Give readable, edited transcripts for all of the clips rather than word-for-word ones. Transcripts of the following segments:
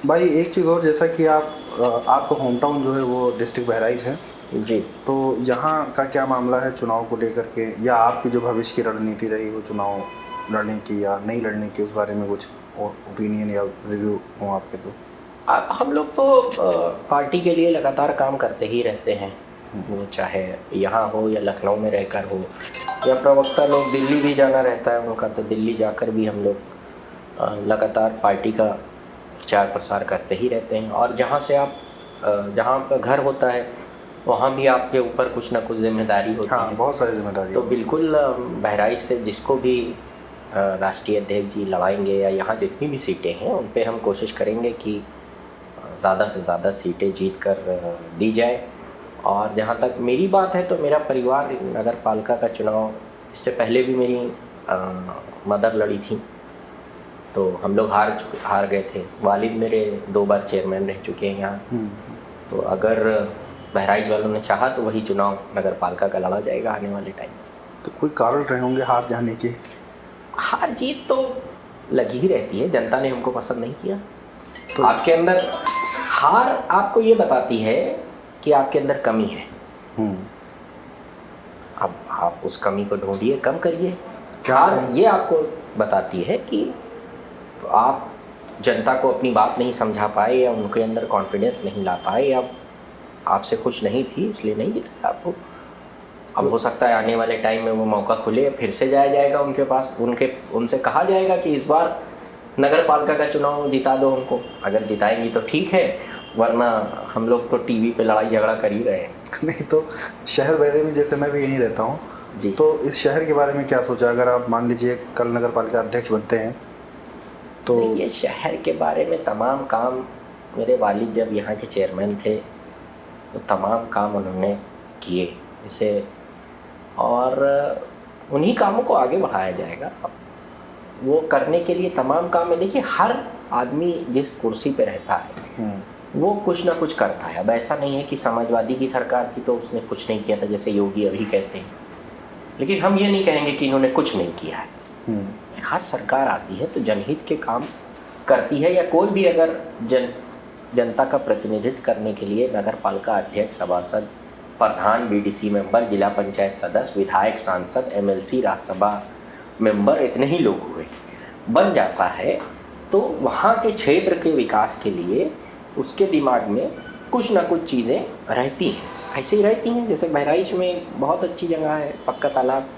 भाई एक चीज़ और, जैसा कि आपका होम टाउन जो है वो डिस्ट्रिक्ट बहराइच है, जी। तो यहाँ का क्या मामला है चुनाव को लेकर के, या आपकी जो भविष्य की रणनीति रही हो चुनाव लड़ने की या नहीं लड़ने की, उस बारे में कुछ ओपिनियन या रिव्यू हो आपके तो? हम लोग तो पार्टी के लिए लगातार काम करते ही रहते हैं, वो चाहे यहाँ हो या लखनऊ में रहकर हो, या प्रवक्ता लोग दिल्ली भी जाना रहता है उनका, तो दिल्ली जाकर भी हम लोग लगातार पार्टी का प्रचार प्रसार करते ही रहते हैं। और जहाँ से आप जहाँ आपका घर होता है वहाँ भी आपके ऊपर कुछ ना कुछ जिम्मेदारी होती हाँ, है। बहुत सारी जिम्मेदारी तो है। बिल्कुल बहराइच से जिसको भी राष्ट्रीय अध्यक्ष जी लड़ाएंगे या यहाँ जितनी भी सीटें हैं उन पे हम कोशिश करेंगे कि ज़्यादा से ज़्यादा सीटें जीत कर दी जाए। और जहाँ तक मेरी बात है तो मेरा परिवार नगर पालिका का चुनाव, इससे पहले भी मेरी मदर लड़ी थी, तो हम लोग हार गए थे। वालिद मेरे 2 बार चेयरमैन रह चुके हैं यहाँ। तो अगर बहराइच वालों ने चाहा तो वही चुनाव नगर पालिका का लड़ा जाएगा आने वाले टाइम। तो कोई कारण रहे होंगे हार जाने के? हार जीत तो लगी ही रहती है, जनता ने हमको पसंद नहीं किया। तो आपके अंदर हार आपको ये बताती है कि आपके अंदर कमी है। अब आप उस कमी को ढूंढिए, कम करिए। हार ये आपको बताती है कि आप जनता को अपनी बात नहीं समझा पाए या उनके अंदर कॉन्फिडेंस नहीं ला पाए या आपसे खुश नहीं थी इसलिए नहीं जिताया आपको। अब हो सकता है आने वाले टाइम में वो मौका खुले, फिर से जाया जाएगा उनके पास, उनसे कहा जाएगा कि इस बार नगर पालिका का चुनाव जिता दो हमको। अगर जिताएंगी तो ठीक है, वरना हम लोग तो टीवी पे लड़ाई झगड़ा कर ही रहे हैं। नहीं तो शहर बहरे में, जैसे मैं भी यहीं रहता हूँ जी। तो इस शहर के बारे में क्या सोचा? अगर आप मान लीजिए कल नगर पालिका अध्यक्ष बनते हैं तो? देखिए, शहर के बारे में तमाम काम मेरे वालिद जब यहाँ के चेयरमैन थे तो तमाम काम उन्होंने किए जैसे, और उन्हीं कामों को आगे बढ़ाया जाएगा। वो करने के लिए तमाम काम में, देखिए हर आदमी जिस कुर्सी पे रहता है वो कुछ ना कुछ करता है। अब ऐसा नहीं है कि समाजवादी की सरकार थी तो उसने कुछ नहीं किया था जैसे योगी अभी कहते हैं, लेकिन हम ये नहीं कहेंगे कि इन्होंने कुछ नहीं किया है। हर सरकार आती है तो जनहित के काम करती है, या कोई भी अगर जनता का प्रतिनिधित्व करने के लिए नगर पालिका अध्यक्ष, सभासद, प्रधान, बीडीसी मेंबर, जिला पंचायत सदस्य, विधायक, सांसद, एमएलसी, राज्यसभा मेंबर, इतने ही लोग हुए बन जाता है तो वहाँ के क्षेत्र के विकास के लिए उसके दिमाग में कुछ ना कुछ चीज़ें रहती हैं, ऐसे ही रहती हैं। जैसे बहराइच में बहुत अच्छी जगह है पक्का तालाब,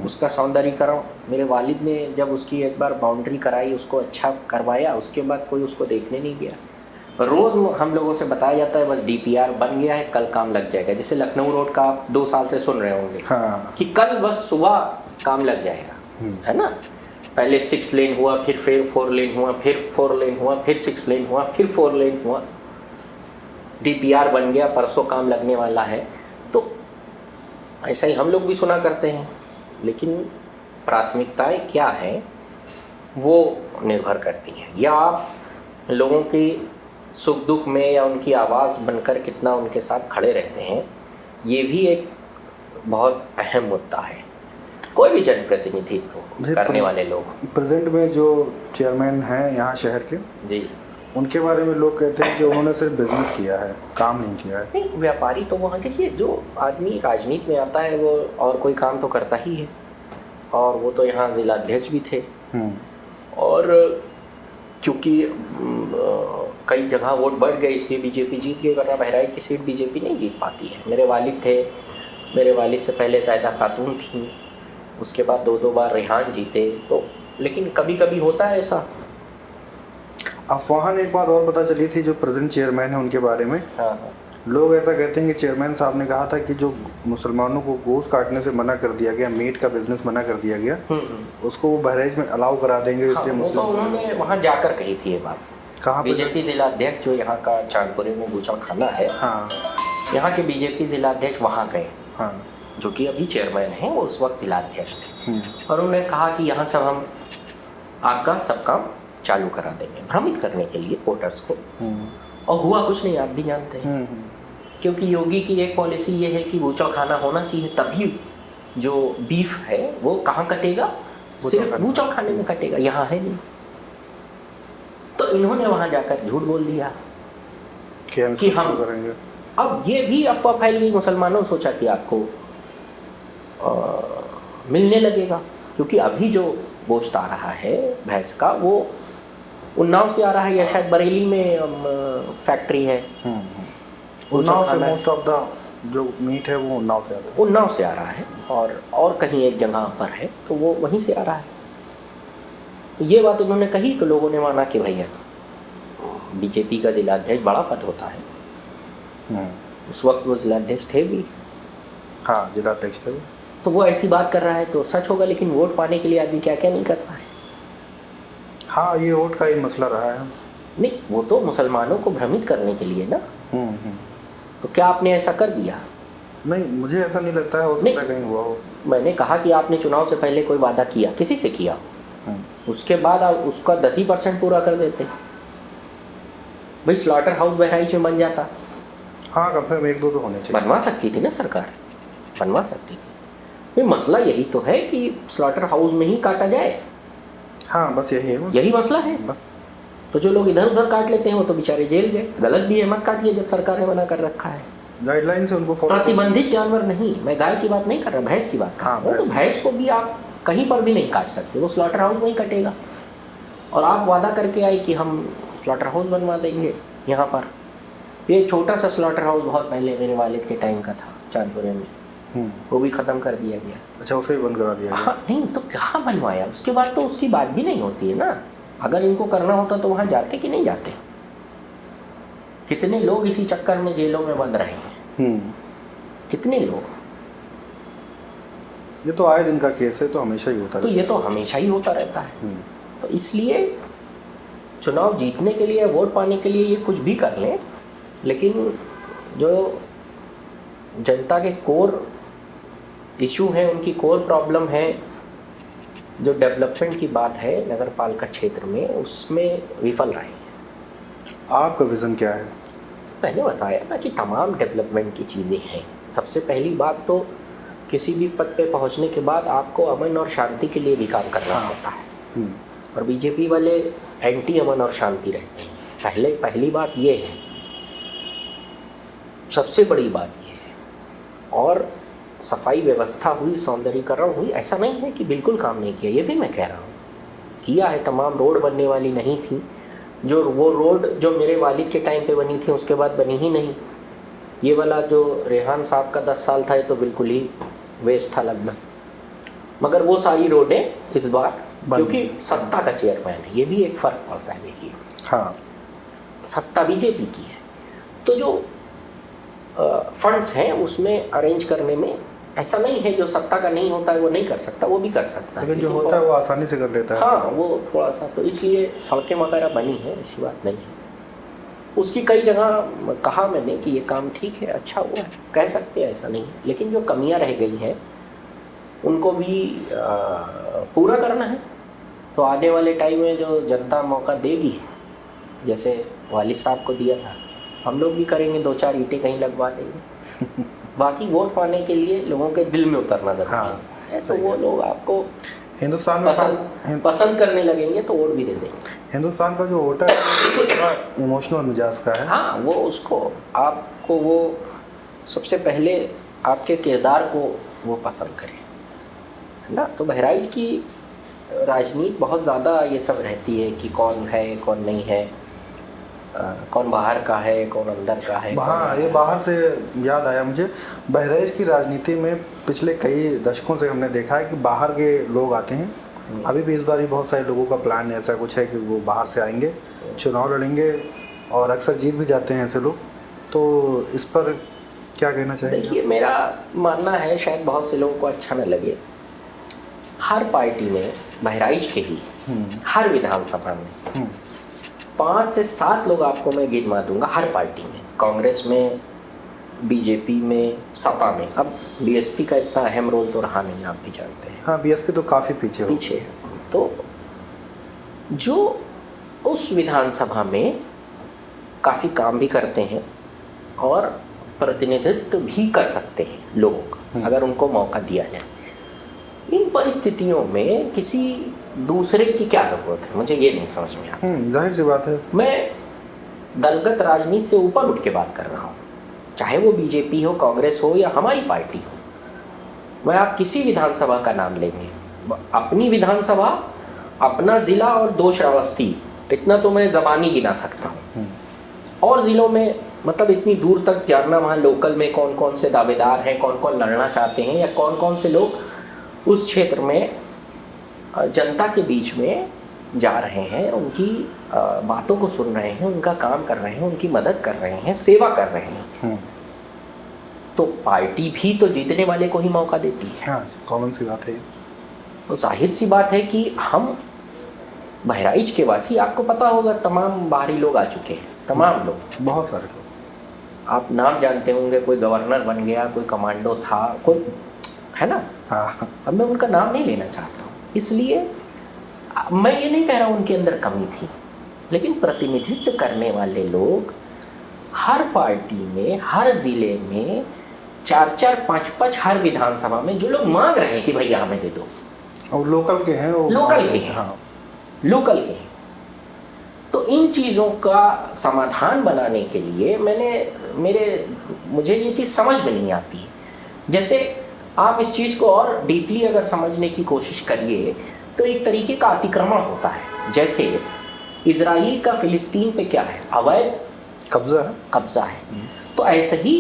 उसका सौंदर्यीकरण मेरे वालिद ने जब उसकी एक बार बाउंड्री कराई, उसको अच्छा करवाया, उसके बाद कोई उसको देखने नहीं गया। रोज़ हम लोगों से बताया जाता है बस डीपीआर बन गया है, कल काम लग जाएगा। जैसे लखनऊ रोड का आप 2 साल से सुन रहे होंगे कि कल बस सुबह काम लग जाएगा, है ना। पहले 6 लेन हुआ, फिर 4 लेन हुआ, फिर 4 लेन हुआ, फिर 6 लेन हुआ, फिर 4 लेन हुआ, डीपीआर बन गया, परसों काम लगने वाला है। तो ऐसा ही हम लोग भी सुना करते हैं, लेकिन प्राथमिकताएं क्या हैं वो निर्भर करती हैं, या आप लोगों की सुख दुख में या उनकी आवाज़ बनकर कितना उनके साथ खड़े रहते हैं, ये भी एक बहुत अहम मुद्दा है। कोई भी जनप्रतिनिधित्व करने वाले लोग, प्रेजेंट में जो चेयरमैन हैं यहाँ शहर के जी, उनके बारे में लोग कहते हैं कि उन्होंने सिर्फ बिजनेस किया है, काम नहीं किया है। नहीं, व्यापारी तो वहाँ, देखिए जो आदमी राजनीति में आता है वो और कोई काम तो करता ही है, और वो तो यहाँ जिला अध्यक्ष भी थे। और क्योंकि कई जगह वोट बढ़ गए इसलिए बीजेपी जीत गई, वरना बहराइच की सीट बीजेपी नहीं जीत पाती है। मेरे वालिद थे, मेरे वालिद से पहले सायदा खातून थी, उसके बाद 2 बार रेहान जीते। तो लेकिन कभी कभी होता है ऐसा। अफवाह ने एक बात और पता चली थी जो प्रेजेंट चेयरमैन है उनके बारे में। हाँ। लोग ऐसा कहते हैं कि चेयरमैन साहब ने कहा था कि जो मुसलमानों को गोश्त काटने से मना कर दिया गया, मीट का बिजनेस मना कर दिया गया, उसको वो बहराइच में अलाउ करा देंगे, इसलिए मुस्लिम। तो उन्होंने वहाँ जाकर कही थी ये बात। कहाँ पे? बीजेपी जिला अध्यक्ष जो यहाँ का चांदपुरे में बूचड़ खाना है, हाँ, यहाँ के बीजेपी जिला अध्यक्ष वहाँ गए, हाँ, जो कि अभी चेयरमैन हैं, वो उस वक्त जिला अध्यक्ष थे, और उन्होंने कहा कि यहाँ सब हम आपका सब काम चालू करा देंगे, भ्रमित करने के लिए वोटर्स को। और हुआ कुछ नहीं, आप भी जानते हैं, क्योंकि योगी की एक पॉलिसी ये है कि बूचड़ खाना होना चाहिए, तभी जो बीफ है वो कहाँ कटेगा, सिर्फ बूचड़ खाने में कटेगा, यहाँ है नहीं। तो इन्होंने वहाँ जाकर झूठ बोल दिया कि हम करेंगे। अब ये भी अफवाह फैल गई, मुसलमानों ने सोचा कि आपको मिलने लगेगा, क्योंकि अभी जो गोश्त आ रहा है भैंस का वो उन्नाव से आ रहा है, या शायद बरेली में फैक्ट्री है। उन्नाव से मोस्ट ऑफ द जो मीट है वो उन्नाव से आता है। उन्नाव से आ रहा है और कहीं एक जगह पर है तो वो वहीं से आ रहा है। तो ये बात उन्होंने कही तो लोगों ने माना कि भैया बीजेपी का जिलाध्यक्ष बड़ा पद होता है, उस वक्त वो जिलाध्यक्ष थे भी। हाँ, जिलाध्यक्ष थे। तो वो ऐसी बात कर रहा है तो सच होगा, लेकिन वोट पाने के लिए आदमी क्या क्या नहीं करता है। हाँ, ये वोट का ही मसला रहा है। नहीं, वो तो मुसलमानों को भ्रमित करने के लिए ना। तो क्या आपने ऐसा कर दिया? नहीं, मुझे ऐसा नहीं लगता है, हो सकता है कहीं हुआ हो। मैंने कहा कि आपने चुनाव से पहले कोई वादा किया, किसी से किया, उसके बाद आप उसका 10% पूरा कर देते। भाई स्लॉटर हाउस बहराइच में बन जाता। हाँ, कम से कम 1-2 तो होने चाहिए। बनवा सकती थी ना सरकार, बनवा सकती थी। भाई मसला यही तो है कि स्लॉटर हाउस में ही काटा जाए। हाँ, बस यही है, यही मसला है बस। तो जो लोग इधर उधर काट लेते हैं वो तो बेचारे जेल गए। गलत भी है, मत काटिए जब सरकार ने मना कर रखा है। गाइडलाइन से उनको प्रतिबंधित जानवर नहीं, मैं गाय की बात नहीं कर रहा, भैंस की बात कर रहा हूँ। तो भैंस को भी आप कहीं पर भी नहीं काट सकते, वो स्लॉटर हाउस में ही कटेगा। और आप वादा करके आए कि हम स्लॉटर हाउस बनवा देंगे यहाँ पर। ये छोटा सा स्लॉटर हाउस बहुत पहले मेरे वालिद के टाइम का था चांदपुरे में, वो भी ख़त्म कर दिया गया। अच्छा, उसे भी बंद करा दिया गया। हाँ, नहीं तो कहाँ बनवाया, उसके बाद तो उसकी बात भी नहीं होती है ना। अगर इनको करना होता तो वहाँ जाते कि नहीं जाते। कितने लोग इसी चक्कर में जेलों में बंद रहे हैं, कितने लोग। ये तो आए दिन का केस है, तो हमेशा ही होता तो ये तो हमेशा ही होता रहता है। तो इसलिए चुनाव जीतने के लिए, वोट पाने के लिए ये कुछ भी कर लें, लेकिन जो जनता के कोर इशू हैं, उनकी कोर प्रॉब्लम है, जो डेवलपमेंट की बात है नगर पालिका क्षेत्र में, उसमें विफल रहे हैं। आपका विज़न क्या है? मैंने बताया ना कि तमाम डेवलपमेंट की चीज़ें हैं। सबसे पहली बात तो किसी भी पद पे पहुंचने के बाद आपको अमन और शांति के लिए भी काम करना पड़ता है। और बीजेपी वाले एंटी अमन और शांति रहते हैं। पहली बात ये है, सबसे बड़ी बात ये है। और सफाई व्यवस्था हुई, सौंदर्यीकरण हुई, ऐसा नहीं है कि बिल्कुल काम नहीं किया, ये भी मैं कह रहा हूँ, किया है। तमाम रोड बनने वाली नहीं थी, जो वो रोड जो मेरे वालिद के टाइम पे बनी थी उसके बाद बनी ही नहीं। ये वाला जो रेहान साहब का 10 साल था, ये तो बिल्कुल ही वेस्ट था लगभग। मगर वो सारी रोडें इस बार, क्योंकि सत्ता का चेयरमैन है, ये भी एक फ़र्क पड़ता है। देखिए, हाँ, सत्ता बीजेपी की है, तो जो फंड्स हैं उसमें अरेंज करने में ऐसा नहीं है, जो सत्ता का नहीं होता है वो नहीं कर सकता, वो भी कर सकता है। लेकिन जो होता है वो आसानी से कर लेता है। हाँ, वो थोड़ा सा, तो इसलिए सड़कें वगैरह बनी हैं, ऐसी बात नहीं है। उसकी कई जगह कहा मैंने कि ये काम ठीक है, अच्छा हुआ है, कह सकते हैं, ऐसा नहीं है। लेकिन जो कमियां रह गई हैं उनको भी पूरा करना है। तो आने वाले टाइम में जो जनता मौका देगी, जैसे वालिद साहब को दिया था, हम लोग भी करेंगे, 2-4 ईंटें कहीं लगवा देंगे। बाकी वोट पाने के लिए लोगों के दिल में उतरना जरूरी है। तो वो लोग आपको हिंदुस्तान में पसंद करने लगेंगे तो वोट भी दे देंगे। हिंदुस्तान का जो वोटर है थोड़ा इमोशनल मिजाज का है। हाँ, वो उसको आपको वो सबसे पहले आपके किरदार को वो पसंद करे, है ना। तो बहराइच की राजनीति बहुत ज़्यादा ये सब रहती है कि कौन है कौन नहीं है, कौन बाहर का है कौन अंदर का है। हाँ, ये बाहर से याद आया मुझे, बहराइच की राजनीति में पिछले कई दशकों से हमने देखा है कि बाहर के लोग आते हैं। अभी भी इस बार भी बहुत सारे लोगों का प्लान ऐसा कुछ है कि वो बाहर से आएंगे, चुनाव लड़ेंगे और अक्सर जीत भी जाते हैं ऐसे लोग। तो इस पर क्या कहना चाहिए? देखिए, मेरा मानना है, शायद बहुत से लोगों को अच्छा न लगे, हर पार्टी में, बहराइच के ही हर विधानसभा में 5 से 7 लोग आपको मैं गिनवा दूंगा, हर पार्टी में, कांग्रेस में, बीजेपी में, सपा में। अब बीएसपी का इतना अहम रोल तो रहा नहीं, आप भी जानते हैं। हाँ, बीएसपी तो काफ़ी पीछे है। तो जो उस विधानसभा में काफ़ी काम भी करते हैं और प्रतिनिधित्व भी कर सकते हैं लोगों का, अगर उनको मौका दिया जाए। इन परिस्थितियों में किसी दूसरे की क्या ज़रूरत है, मुझे ये नहीं समझ में आता। जाहिर सी बात है। मैं दलगत राजनीति से ऊपर उठ के बात कर रहा हूँ, चाहे वो बीजेपी हो, कांग्रेस हो या हमारी पार्टी हो। मैं आप किसी विधानसभा का नाम लेंगे, अपनी विधानसभा, अपना ज़िला और 2 श्रावस्ती, इतना तो मैं ज़बानी गिना सकता हूँ। और ज़िलों में मतलब इतनी दूर तक जानना, वहाँ लोकल में कौन कौन से दावेदार हैं, कौन कौन लड़ना चाहते हैं, या कौन कौन से लोग उस क्षेत्र में जनता के बीच में जा रहे हैं, उनकी बातों को सुन रहे हैं, उनका काम कर रहे हैं, उनकी मदद कर रहे हैं, सेवा कर रहे हैं। तो पार्टी भी तो जीतने वाले को ही मौका देती है। हाँ, कॉमन सी बात है। तो जाहिर सी बात है कि हम बहराइच के वासी, आपको पता होगा तमाम बाहरी लोग आ चुके हैं, तमाम लोग, बहुत सारे लोग, आप नाम जानते होंगे, कोई गवर्नर बन गया, कोई कमांडो था, कोई, है ना। हाँ, अब मैं उनका नाम नहीं लेना चाहता हूँ, इसलिए मैं ये नहीं कह रहा हूँ उनके अंदर कमी थी, लेकिन प्रतिनिधित्व करने वाले लोग हर पार्टी में, हर ज़िले में 4-4, 5-5 हर विधानसभा में जो लोग मांग रहे हैं कि भैया हमें दे दो, और लोकल के हैं, लोकल के हैं। हाँ, लोकल के हैं। तो इन चीज़ों का समाधान बनाने के लिए मुझे ये चीज़ समझ में नहीं आती है। जैसे आप इस चीज़ को और डीपली अगर समझने की कोशिश करिए तो एक तरीके का अतिक्रमण होता है। जैसे इजराइल का फ़िलिस्तीन पे क्या है, अवैध कब्ज़ा है। तो ऐसे ही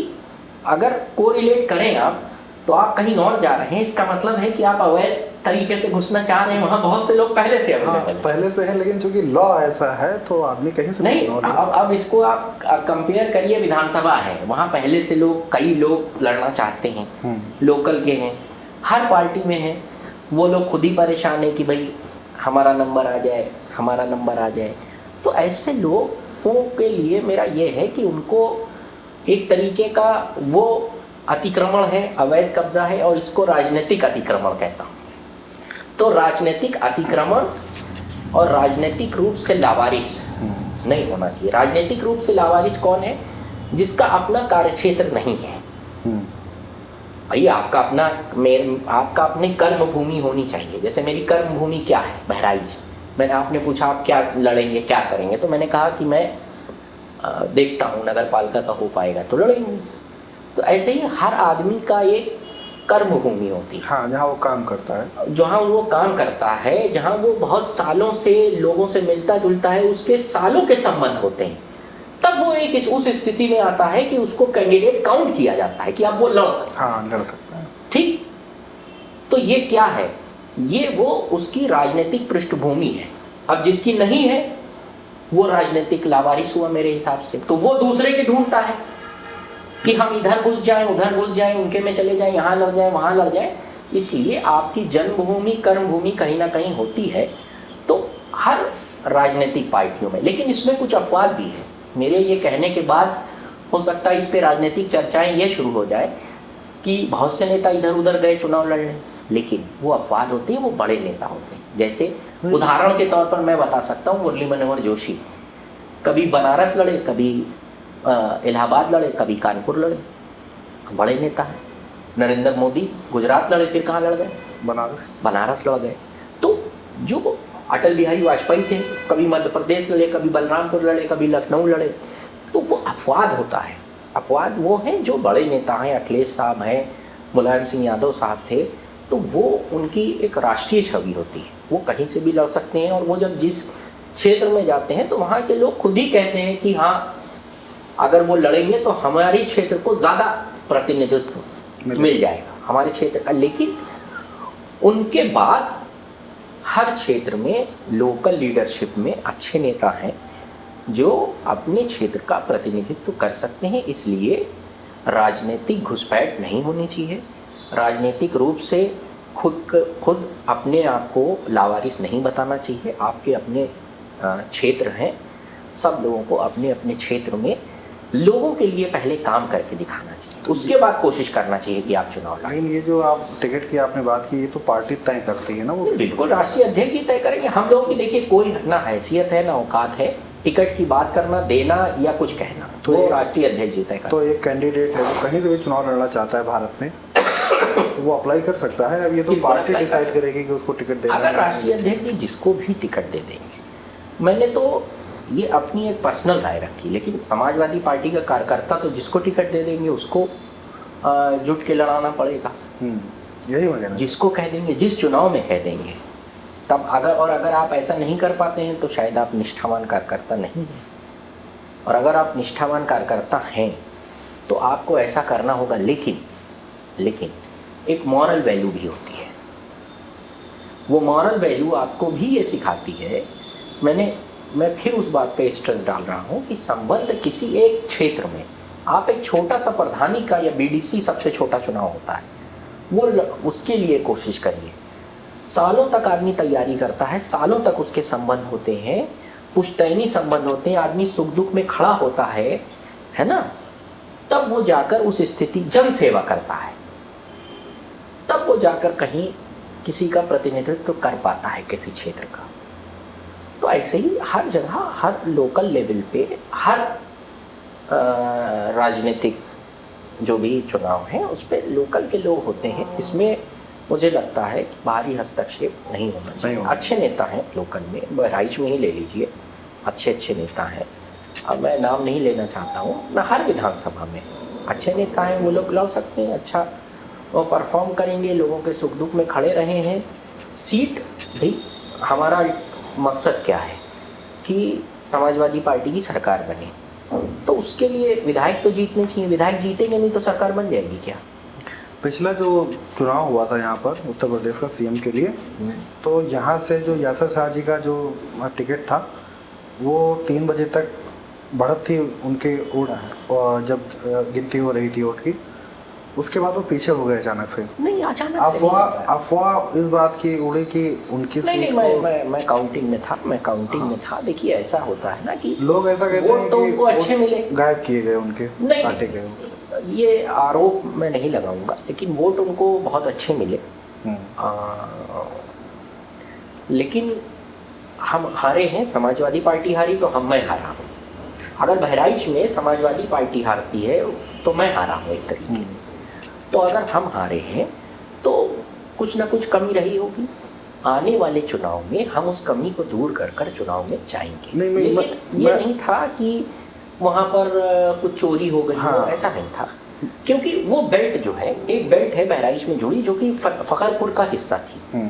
अगर कोरिलेट करें आप, तो आप कहीं और जा रहे हैं, इसका मतलब है कि आप अवैध तरीके से घुसना चाह रहे हैं। वहाँ बहुत से लोग पहले थे, पहले से है, लेकिन चूंकि लॉ ऐसा है तो आदमी कहीं से नहीं। अब इसको आप कंपेयर करिए, विधानसभा है, वहाँ पहले से कई लोग लड़ना चाहते हैं, लोकल के हैं, हर पार्टी में हैं, वो लोग खुद ही परेशान है कि भाई हमारा नंबर आ जाए, हमारा नंबर आ जाए। तो ऐसे लोगों के लिए मेरा ये है कि उनको एक तरीके का वो अतिक्रमण है, अवैध कब्जा है, और इसको राजनीतिक अतिक्रमण कहता हूँ। तो राजनीतिक अतिक्रमण और राजनीतिक रूप से लावारिस नहीं होना चाहिए। राजनीतिक रूप से लावारिस कौन है? जिसका अपना कार्यक्षेत्र नहीं है। भाई आपका अपनी कर्म भूमि होनी चाहिए। जैसे मेरी कर्म भूमि क्या है? बहराइच। मैंने, आपने पूछा आप क्या लड़ेंगे, क्या करेंगे, तो मैंने कहा कि मैं देखता हूँ नगर पालिका का हो पाएगा तो लड़ेंगे। तो ऐसे ही हर आदमी का एक कर्म भूमि होती है। हाँ, जहाँ वो काम करता है, जहाँ वो काम करता है, जहाँ वो बहुत सालों से लोगों से मिलता जुलता है, उसके सालों के संबंध होते हैं, तब वो उस स्थिति में आता है कि उसको कैंडिडेट काउंट किया जाता है कि अब वो लड़ सकता है। हाँ, लड़ सकता है। ठीक। तो ये क्या है? ये वो उसकी राजनीतिक पृष्ठभूमि है। अब जिसकी नहीं है वो राजनीतिक लावारिस हुआ मेरे हिसाब से। तो वो दूसरे के ढूंढता है कि हम इधर घुस जाएं, उधर घुस जाएं, उनके में चले जाएं, यहाँ लड़ जाएं, वहाँ लड़ जाएं। इसलिए आपकी जन्मभूमि, कर्मभूमि कहीं ना कहीं होती है। तो हर राजनीतिक पार्टियों में, लेकिन इसमें कुछ अपवाद भी है। मेरे ये कहने के बाद हो सकता है इस पे राजनीतिक चर्चाएं ये शुरू हो जाए कि बहुत से नेता इधर उधर गए चुनाव लड़ने, लेकिन वो अपवाद होते हैं, वो बड़े नेता होते हैं। जैसे उदाहरण के तौर पर मैं बता सकता हूँ, मुरली मनोहर जोशी कभी बनारस लड़े, कभी इलाहाबाद लड़े, कभी कानपुर लड़े, बड़े नेता हैं। नरेंद्र मोदी गुजरात लड़े, फिर कहाँ लड़ गए? बनारस लड़ गए। तो जो अटल बिहारी वाजपेयी थे, कभी मध्य प्रदेश लड़े, कभी बलरामपुर लड़े, कभी लखनऊ लड़े। तो वो अपवाद होता है। अपवाद वो हैं जो बड़े नेता हैं, अखिलेश साहब हैं, मुलायम सिंह यादव साहब थे, तो वो उनकी एक राष्ट्रीय छवि होती है, वो कहीं से भी लड़ सकते हैं। और वो जब जिस क्षेत्र में जाते हैं तो वहाँ के लोग खुद ही कहते हैं कि हाँ, अगर वो लड़ेंगे तो हमारे क्षेत्र को ज़्यादा प्रतिनिधित्व मिल जाएगा हमारे क्षेत्र का। लेकिन उनके बाद हर क्षेत्र में लोकल लीडरशिप में अच्छे नेता हैं जो अपने क्षेत्र का प्रतिनिधित्व कर सकते हैं। इसलिए राजनीतिक घुसपैठ नहीं होनी चाहिए। राजनीतिक रूप से खुद अपने आप को लावारिस नहीं बताना चाहिए। आपके अपने क्षेत्र हैं, सब लोगों को अपने अपने क्षेत्र में लोगों के लिए पहले काम करके दिखाना चाहिए, उसके बाद कोशिश करना चाहिए कि आप चुनाव लड़ें। लेकिन ये जो आप टिकट की आपने बात की, ये तो पार्टी तय करती है ना, वो बिल्कुल राष्ट्रीय अध्यक्ष जी तय करेंगे। हम लोगों की देखिए कोई ना हैसियत है, ना औकात है टिकट की बात करना, देना या कुछ कहना, तो वो राष्ट्रीय अध्यक्ष जी तय करेंगे। तो एक कैंडिडेट है, वो कहीं से भी चुनाव लड़ना चाहता है भारत में, तो वो अप्लाई कर सकता है। अब ये तो बिल्कुल पार्टी apply कर डिसाइड सकता है। करेगी कि उसको टिकट देना अगर है। राष्ट्रीय अध्यक्ष जी जिसको भी टिकट दे देंगे, मैंने तो ये अपनी एक पर्सनल राय रखी, लेकिन समाजवादी पार्टी का कार्यकर्ता तो जिसको टिकट दे देंगे उसको जुट के लड़ाना पड़ेगा। यही मैं कहना जिसको कह देंगे, जिस चुनाव में कह देंगे, तब अगर आप ऐसा नहीं कर पाते हैं तो शायद आप निष्ठावान कार्यकर्ता नहीं हैं। और अगर आप निष्ठावान कार्यकर्ता हैं तो आपको ऐसा करना होगा, लेकिन एक मॉरल वैल्यू भी होती है। वो मॉरल वैल्यू आपको भी ये सिखाती है, मैं फिर उस बात पे स्ट्रेस डाल रहा हूँ कि संबंध किसी एक क्षेत्र में, आप एक छोटा सा प्रधानी का या बीडीसी सबसे छोटा चुनाव होता है, वो उसके लिए कोशिश करिए। सालों तक आदमी तैयारी करता है, सालों तक उसके संबंध होते हैं, पुश्तैनी संबंध होते हैं, आदमी सुख दुख में खड़ा होता है ना, तब वो जाकर उस स्थिति जन सेवा करता है, तब वो जाकर कहीं किसी का प्रतिनिधित्व कर पाता है किसी क्षेत्र का। तो ऐसे ही हर जगह, हर लोकल लेवल पे, हर राजनीतिक जो भी चुनाव है उस पे लोकल के लोग होते हैं, जिसमें मुझे लगता है कि बाहरी हस्तक्षेप नहीं होना चाहिए। अच्छे नेता हैं लोकल में, बहराइच में ही ले लीजिए, अच्छे नेता हैं। अब मैं नाम नहीं लेना चाहता हूँ, मैं हर विधानसभा में अच्छे नेता हैं, वो लोग लड़ सकते हैं, अच्छा वो परफॉर्म करेंगे, लोगों के सुख दुख में खड़े रहे हैं। सीट भी, हमारा मकसद क्या है कि समाजवादी पार्टी की सरकार बने, तो उसके लिए विधायक तो जीतने चाहिए। विधायक जीतेंगे नहीं तो सरकार बन जाएगी क्या? पिछला जो चुनाव हुआ था यहाँ पर उत्तर प्रदेश का सीएम के लिए, तो यहाँ से जो यासर शाह जी का जो टिकट था वो 3 बजे तक बढ़त थी उनके वोट, जब गिनती हो रही थी वोट की, उसके बाद वो पीछे हो गए अचानक से। नहीं, अचानक अफवाह इस बात की उड़ी कि उनकी नहीं, मैं काउंटिंग में था। देखिए ऐसा होता है ना कि लोग ऐसा कहते हैं तो उनको अच्छे मिले, गायब किए गए उनके, काटे गए। ये आरोप मैं नहीं लगाऊंगा, लेकिन वोट उनको बहुत अच्छे मिले। लेकिन हम हारे हैं, समाजवादी पार्टी हारी तो मैं हारा हूँ। अगर बहराइच में समाजवादी पार्टी हारती है तो मैं हारा हूँ एक तरीके से। तो अगर हम हारे हैं तो कुछ ना कुछ कमी रही होगी, आने वाले चुनाव में हम उस कमी को दूर कर चुनाव में जाएंगे। लेकिन ये नहीं था कि वहाँ पर कुछ चोरी हो गई हो, ऐसा नहीं था। क्योंकि वो बेल्ट जो है, एक बेल्ट है बहराइच में जुड़ी जो कि फकरपुर का हिस्सा थी,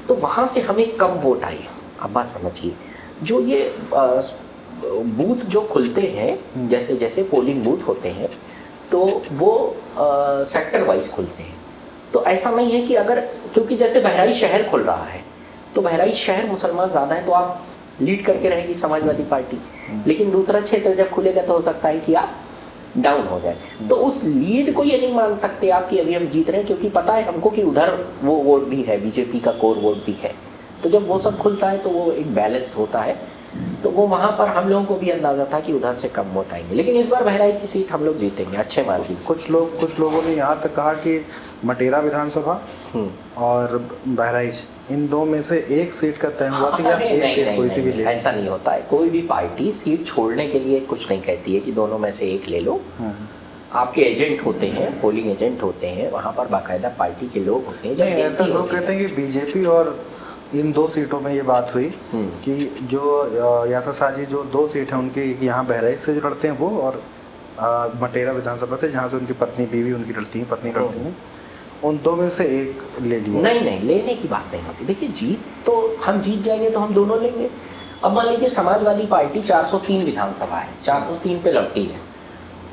तो वहाँ से हमें कम वोट आए। अब बात समझिए, जो ये बूथ जो खुलते हैं, जैसे जैसे पोलिंग बूथ होते हैं तो वो सेक्टर वाइज खुलते हैं। तो ऐसा नहीं है कि अगर, क्योंकि जैसे बहराइच शहर खुल रहा है तो बहराइच शहर मुसलमान ज़्यादा है तो आप लीड करके रहेगी समाजवादी पार्टी, लेकिन दूसरा क्षेत्र जब खुलेगा तो हो सकता है कि आप डाउन हो जाए। तो उस लीड को ये नहीं मान सकते आप कि अभी हम जीत रहे हैं, क्योंकि पता है हमको कि उधर वो वोट भी है, बीजेपी का कोर वोट भी है। तो जब वो सब खुलता है तो वो एक बैलेंस होता है। तो वो वहाँ पर हम लोगों को भी अंदाज़ा था कि उधर से कम वोट आएंगे, लेकिन इस बार बहराइच की सीट हम लोग जीतेंगे अच्छे मार्जिन से। कुछ लोगों ने यहाँ तक कहा कि मटेरा विधानसभा और बहराइच, इन दो में से एक सीट का तय हुआ था, कोई सी भी ले। ऐसा नहीं होता है, कोई भी पार्टी सीट छोड़ने के लिए कुछ नहीं कहती है कि दोनों में से एक ले लो। आपके एजेंट होते हैं, पोलिंग एजेंट होते हैं, वहाँ पर बाकायदा पार्टी के लोग होते हैं। जब ऐसा लोग कहते हैं कि बीजेपी और इन 2 सीटों में ये बात हुई कि जो यासर शाह जी जो 2 सीट हैं उनकी, यहाँ बहराइच से जो लड़ते हैं वो, और मटेरा विधानसभा से जहाँ से उनकी पत्नी बीवी उनकी लड़ती हैं, उन 2 में से एक ले लिया। नहीं, लेने की बात नहीं होती। देखिए, जीत तो हम जीत जाएंगे तो हम दोनों लेंगे। अब मान लीजिए समाजवादी पार्टी 403 विधानसभा है, 403 पे लड़ती है,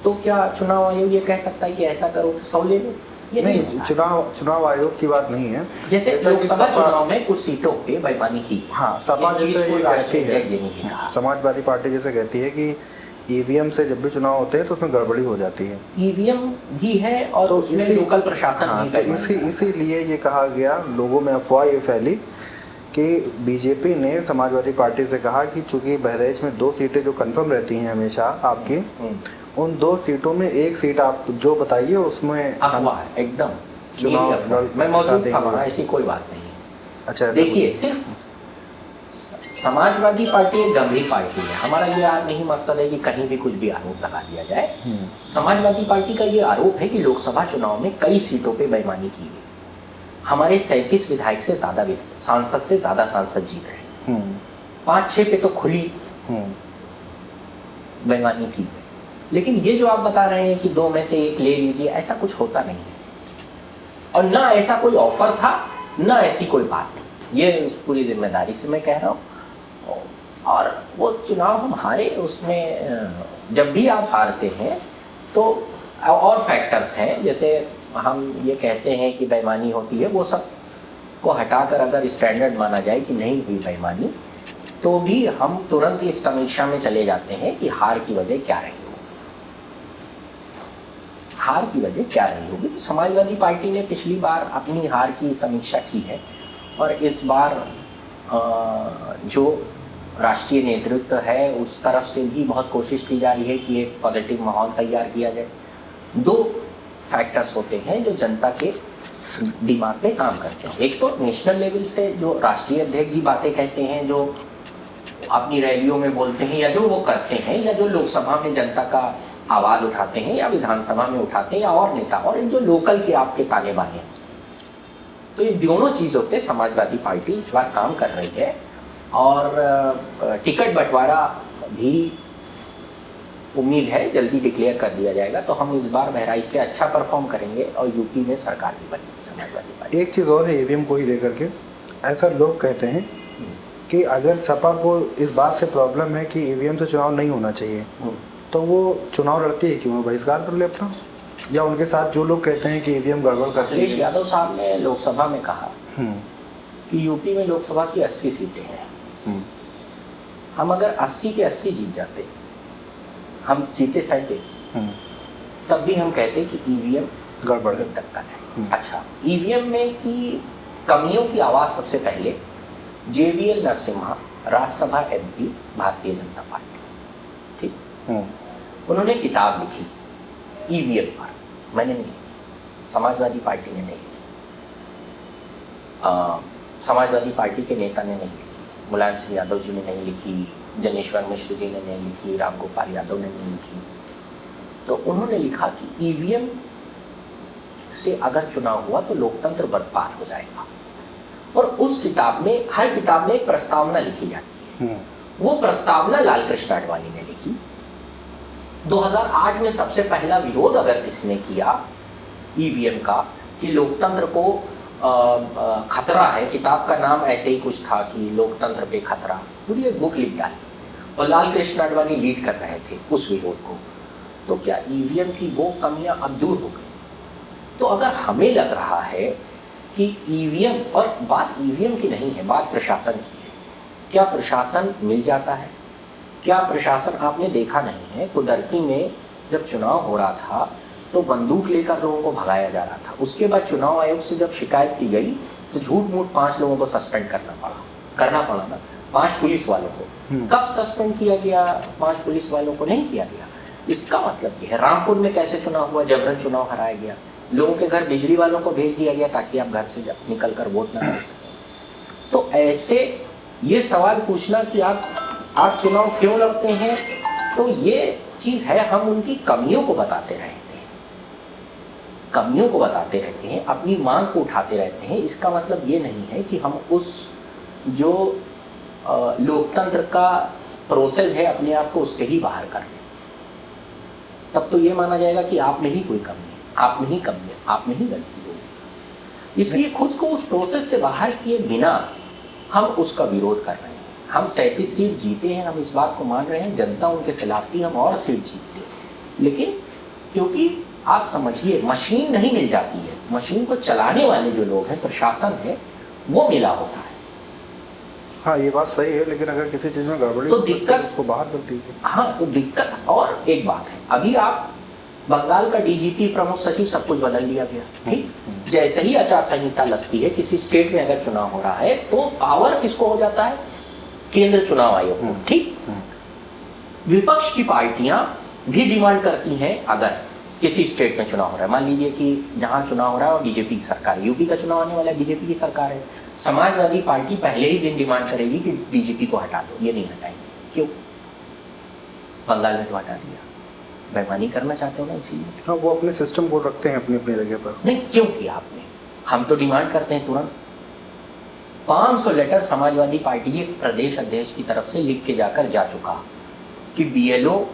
तो क्या चुनाव आयोग ये कह सकता है कि ऐसा करो 100 ले लो? ये नहीं, चुनाव आयोग की बात नहीं है। जैसे लोकसभा चुनाव में कुछ सीटों पे बेईमानी की, सपा जैसे ये कहती है, समाजवादी पार्टी जैसे कहती है कि ईवीएम से जब भी चुनाव होते हैं तो उसमें गड़बड़ी हो जाती है। ईवीएम भी है और तो उसमें लोकल प्रशासन भी। इसीलिए ये कहा गया, लोगों में अफवाह ये फैली कि बीजेपी ने समाजवादी पार्टी से कहा कि चूंकि बहराइच में 2 सीटें जो कंफर्म रहती हैं हमेशा आपकी, उन 2 सीटों में एक सीट आप जो बताइए उसमें अफवाह है एकदम। चुनाव मैं मौजूद था वहाँ, ऐसी कोई बात नहीं है। अच्छा, देखिए, सिर्फ समाजवादी पार्टी एक गंभीर पार्टी है। हमारा ये आज नहीं मकसद है कि कहीं भी कुछ भी आरोप लगा दिया जाए। समाजवादी पार्टी का ये आरोप है कि लोकसभा चुनाव में कई सीटों पे बेईमानी की गई। हमारे 37 विधायक से ज़्यादा सांसद से ज़्यादा सांसद जीत रहे हैं। 5-6 पे तो खुली बेईमानी की गई। लेकिन ये जो आप बता रहे हैं कि 2 में से 1 ले लीजिए, ऐसा कुछ होता नहीं है, और ना ऐसा कोई ऑफर था, ना ऐसी कोई बात थी। ये पूरी जिम्मेदारी से मैं कह रहा हूँ। और वो चुनाव हम हारे, उसमें जब भी आप हारते हैं तो और फैक्टर्स हैं, जैसे हम ये कहते हैं कि बेईमानी होती है, वो सब को हटाकर अगर स्टैंडर्ड माना जाए कि नहीं हुई बेईमानी, तो भी हम तुरंत इस समीक्षा में चले जाते हैं कि हार की वजह क्या रही होगी। हार की वजह क्या रही होगी? तो समाजवादी पार्टी ने पिछली बार अपनी हार की समीक्षा की है, और इस बार जो राष्ट्रीय नेतृत्व है उस तरफ से भी बहुत कोशिश की जा रही है कि एक पॉजिटिव माहौल तैयार किया जाए। 2 फैक्टर्स होते हैं जो जनता के दिमाग पे काम करते हैं। एक तो नेशनल लेवल से जो राष्ट्रीय अध्यक्ष जी बातें कहते हैं, जो अपनी रैलियों में बोलते हैं, या जो वो करते हैं, या जो लोकसभा में जनता का आवाज़ उठाते हैं, या विधानसभा में उठाते हैं, या और नेता, और एक जो लोकल के आपके ताने बाने हैं। तो ये दोनों चीज़ों पे समाजवादी पार्टी इस बार काम कर रही है, और टिकट बंटवारा भी उम्मीद है जल्दी डिक्लेयर कर दिया जाएगा। तो हम इस बार बहराइच से अच्छा परफॉर्म करेंगे, और यूपी में सरकार भी बनेगी समाजवादी पार्टी। एक चीज़ और है ईवीएम को ही लेकर के, ऐसा लोग कहते हैं कि अगर सपा को इस बात से प्रॉब्लम है कि ईवीएम से चुनाव नहीं होना चाहिए, तो वो चुनाव लड़ती है क्यों? बहिष्कार कर ले अपना, या उनके साथ जो लोग कहते हैं कि ईवीएम गड़बड़ करती है। अखिलेश यादव साहब ने लोकसभा में कहा कि यूपी में लोकसभा की 80 सीटें हैं, हम अगर 80 के 80 जीत जाते, हम जीते 37, तब भी हम कहते कि ईवीएम गड़बड़ में दिक्कत है। अच्छा, ईवीएम में की कमियों की आवाज़ सबसे पहले JVL Narasimha, Rajya Sabha MP, Bharatiya Janata party, ठीक, उन्होंने किताब लिखी ईवीएम पर, मैंने नहीं लिखी, समाजवादी पार्टी ने नहीं लिखी, समाजवादी पार्टी के नेता ने नहीं लिखी, मुलायम सिंह यादव जी ने नहीं लिखी, जनेश्वर मिश्र जी ने नहीं लिखी, रामगोपाल यादव ने नहीं लिखी। तो उन्होंने लिखा कि ईवीएम से अगर चुनाव हुआ तो लोकतंत्र बर्बाद हो जाएगा, और उस किताब में, हर किताब में एक प्रस्तावना लिखी जाती है। वो प्रस्तावना लाल कृष्ण आडवाणी ने लिखी। 2008 में सबसे पहला विरोध अगर किसी ने किया ईवीएम का कि लोकतंत्र को खतरा है, किताब का नाम ऐसे ही कुछ था कि लोकतंत्र पे खतरा, पूरी एक बुक लिख डाली, और लाल कृष्ण आडवाणी लीड कर रहे थे उस विरोध को। तो क्या ईवीएम की वो कमियां अब दूर हो गई? तो अगर हमें लग रहा है कि ईवीएम, और बात ईवीएम की नहीं है, बात प्रशासन की है, क्या प्रशासन मिल जाता है? क्या प्रशासन, आपने देखा नहीं है कुदरती में जब चुनाव हो रहा था तो बंदूक लेकर लोगों को भगाया जा रहा था, उसके बाद चुनाव आयोग से जब शिकायत की गई तो झूठ मूठ 5 लोगों को सस्पेंड करना पड़ा ना, 5 पुलिस वालों को। कब सस्पेंड किया गया? 5 पुलिस वालों को नहीं किया गया। इसका मतलब ये है, रामपुर में कैसे चुनाव हुआ, जबरन चुनाव हराया गया, लोगों के घर बिजली वालों को भेज दिया गया ताकि आप घर से निकल कर वोट ना कर सकें। तो ऐसे ये सवाल पूछना कि आप चुनाव क्यों लड़ते हैं, तो ये चीज़ है, हम उनकी कमियों को बताते रहते हैं, अपनी मांग को उठाते रहते हैं। इसका मतलब ये नहीं है कि हम उस जो लोकतंत्र का प्रोसेस है अपने आप को उससे ही बाहर कर लें। तब तो ये माना जाएगा कि आप में ही कोई कमी है, आप में ही कमी है, आप में ही गलती होगी। इसलिए खुद को उस प्रोसेस से बाहर किए बिना हम उसका विरोध कर रहे हैं। हम 37 सीट जीते हैं, हम इस बात को मान रहे हैं, जनता उनके खिलाफ थी, हम और सीट जीतते। लेकिन क्योंकि आप समझिए, मशीन नहीं मिल जाती है, मशीन को चलाने वाले जो लोग हैं, प्रशासन है, वो मिला होता है। हाँ, ये बात सही है, लेकिन अगर किसी चीज़ में गड़बड़ी तो दिक्कत, उसको बाहर कर दीजिए। हाँ, तो दिक्कत। और एक बात है, अभी आप बंगाल का DGP, प्रमुख सचिव, सब कुछ बदल लिया गया, ठीक। जैसे ही आचार संहिता लगती है, किसी स्टेट में अगर चुनाव हो रहा है तो पावर किसको हो जाता है? केंद्र चुनाव आयोग को, ठीक। विपक्ष की पार्टियां भी डिमांड करती हैं, अगर किसी स्टेट में चुनाव हो रहा है, मान लीजिए कि जहां चुनाव हो रहा है और बीजेपी की सरकार है, यूपी का चुनाव आने वाला है, बीजेपी की सरकार है, समाजवादी पार्टी पहले ही दिन डिमांड करेगी कि DGP को हटा दो, ये नहीं हटाएंगे। क्यों? बंगाल में तो हटा दिया, बेईमानी करना चाहते हो ना, इसीलिए। हाँ, वो अपने सिस्टम को रखते हैं अपनी अपनी जगह पर। नहीं, क्यों किया आपने? हम तो डिमांड करते हैं तुरंत 500 लेटर समाजवादी पार्टी के प्रदेश अध्यक्ष की तरफ से लिख के जाकर जा चुका कि बीएलओ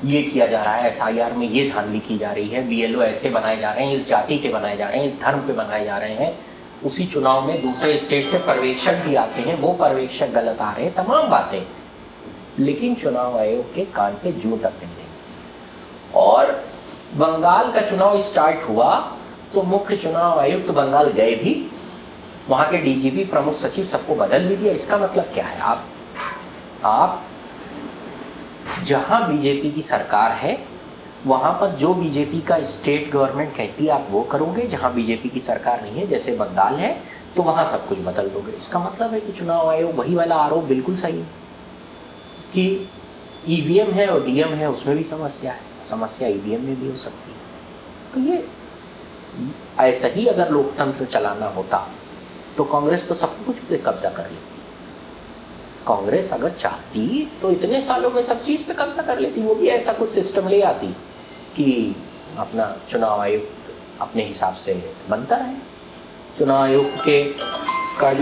ये किया जा रहा है, एसआईआर में ये धांधली की जा रही है, बीएलओ ऐसे बनाए जा रहे हैं, इस जाति के बनाए जा रहे हैं, इस धर्म के बनाए जा रहे हैं। उसी चुनाव में दूसरे स्टेट से पर्यवेक्षक भी आते हैं, वो पर्यवेक्षक गलत आ रहे हैं, तमाम बातें, लेकिन चुनाव आयोग के कान पे जूं तक नहीं रही। और बंगाल का चुनाव स्टार्ट हुआ तो मुख्य चुनाव आयुक्त बंगाल गए भी, वहां के डीजीपी, प्रमुख सचिव सबको बदल भी दिया। इसका मतलब क्या है? आप जहां बीजेपी की सरकार है वहां पर जो बीजेपी का स्टेट गवर्नमेंट कहती है आप वो करोगे, जहां बीजेपी की सरकार नहीं है जैसे बंगाल है तो वहां सब कुछ बदल दोगे। इसका मतलब है कि चुनाव आयोग, वही वाला आरोप बिल्कुल सही है कि ईवीएम है और डीएम है, उसमें भी समस्या है, समस्या ईवीएम में भी हो सकती है। तो ये ऐसा ही अगर लोकतंत्र चलाना होता तो कांग्रेस तो सब कुछ पे कब्जा कर लेती। कांग्रेस अगर चाहती तो इतने सालों में सब चीज़ पे कब्जा कर लेती, वो भी ऐसा कुछ सिस्टम ले आती कि अपना चुनाव आयुक्त अपने हिसाब से बनता रहे। चुनाव आयुक्त का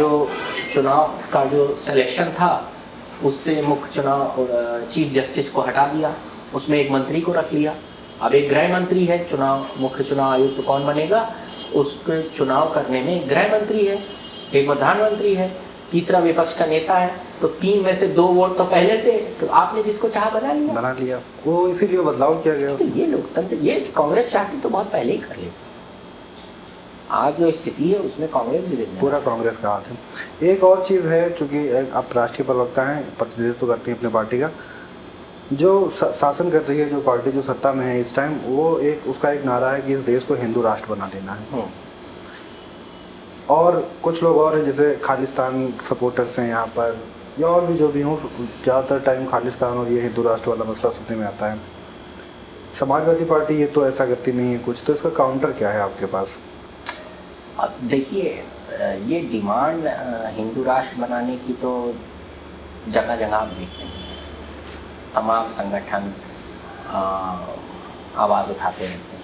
जो सिलेक्शन था उससे मुख्य चुनाव चीफ जस्टिस को हटा दिया, उसमें एक मंत्री को रख लिया। अब एक गृह मंत्री है, मुख्य चुनाव आयुक्त कौन बनेगा? उसके चुनाव करने में गृह मंत्री है, एक प्रधानमंत्री है, तीसरा विपक्ष का नेता है, तो 3 में से 2 वोट तो पहले से, तो आपने जिसको चाहा बना लिया वो इसीलिए बदलाव किया गया। तो ये लोकतंत्र, ये कांग्रेस चाहती तो बहुत पहले ही कर लेती। आज जो स्थिति है उसमें कांग्रेस भी पूरा कांग्रेस का हाथ है। एक और चीज़ है, चूँकि आप राष्ट्रीय प्रवक्ता हैं, प्रतिनिधित्व करती हैं अपने पार्टी का, जो शासन कर रही है जो पार्टी, जो सत्ता में है इस टाइम, वो उसका एक नारा है कि इस देश को हिंदू राष्ट्र बना देना है। और कुछ लोग और हैं जैसे खालिस्तान सपोर्टर्स हैं यहाँ पर, या और भी जो भी हों, ज़्यादातर टाइम खालिस्तान और ये हिंदू राष्ट्र वाला मसला सुनने में आता है। समाजवादी पार्टी ये तो ऐसा करती नहीं है कुछ, तो इसका काउंटर क्या है आपके पास? अब देखिए, ये डिमांड हिंदू राष्ट्र बनाने की तो जगह जगह आप देखते हैं, तमाम संगठन आवाज़ उठाते रहते हैं,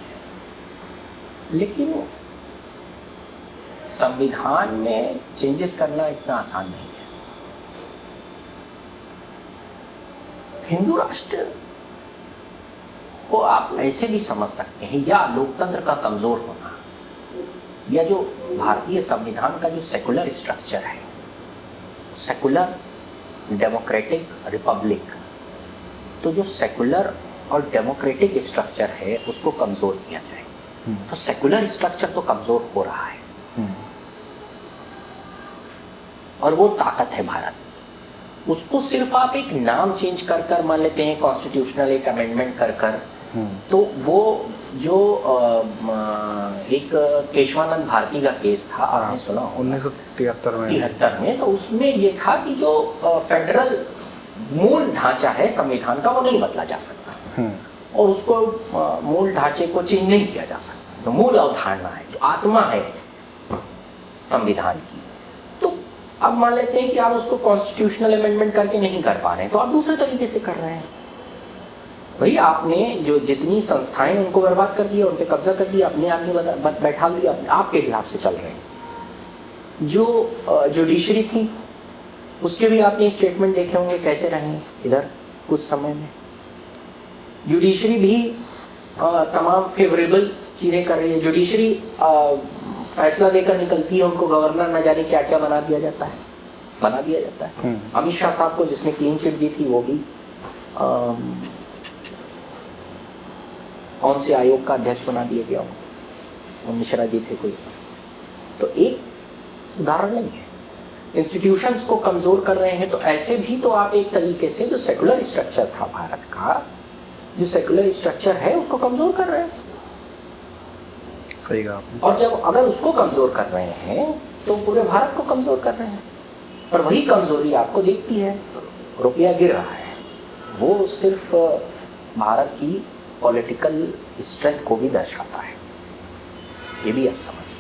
लेकिन संविधान में चेंजेस करना इतना आसान नहीं है। हिंदू राष्ट्र को आप ऐसे भी समझ सकते हैं, या लोकतंत्र का कमज़ोर होना, या जो भारतीय संविधान का जो सेकुलर स्ट्रक्चर है, सेकुलर डेमोक्रेटिक रिपब्लिक, तो जो सेकुलर और डेमोक्रेटिक स्ट्रक्चर है उसको कमज़ोर किया जाए। तो सेकुलर स्ट्रक्चर तो कमज़ोर हो रहा है और वो ताकत है भारत की। उसको सिर्फ आप एक नाम चेंज कर मान लेते हैं, कॉन्स्टिट्यूशनल एक अमेंडमेंट कर तो वो जो एक केशवानंद भारती का केस था, आपने सुना 1973 में, तो उसमें ये था कि जो फेडरल मूल ढांचा है संविधान का वो नहीं बदला जा सकता और उसको मूल ढांचे को चेंज नहीं किया जा सकता। तो मूल अवधारणा है, जो आत्मा है संविधान की, तो अब मान लेते हैं कि आप उसको कॉन्स्टिट्यूशनल अमेंडमेंट करके नहीं कर पा रहे हैं, तो आप दूसरे तरीके से कर रहे हैं। भाई आपने जो जितनी संस्थाएं उनको बर्बाद कर दिया, उन पे कब्जा कर दिया, अपने आदमी बैठा दिया, आपके हिसाब से चल रहे हैं। जो जुडिशरी थी उसके भी आपने स्टेटमेंट देखे होंगे कैसे रहे इधर कुछ समय में। जुडिशरी भी तमाम फेवरेबल चीज़ें कर रही है। जुडिशरी फैसला देकर निकलती है, उनको गवर्नर न जाने क्या क्या बना दिया जाता है। अमित शाह साहब को जिसने क्लीन चिट दी थी वो भी कौन से आयोग का अध्यक्ष बना दिया गया, वो मिश्रा जी थे कोई। तो एक उदाहरण नहीं है, इंस्टीट्यूशंस को कमज़ोर कर रहे हैं। तो ऐसे भी तो आप एक तरीके से जो सेकुलर स्ट्रक्चर था भारत का, जो सेकुलर स्ट्रक्चर है उसको कमज़ोर कर रहे हैं। सही कहा आपने। और जब अगर उसको कमज़ोर कर रहे हैं तो पूरे भारत को कमज़ोर कर रहे हैं, और वही कमज़ोरी आपको दिखती है। रुपया गिर रहा है, वो सिर्फ भारत की पॉलिटिकल स्ट्रेंथ को भी दर्शाता है, ये भी आप समझिए।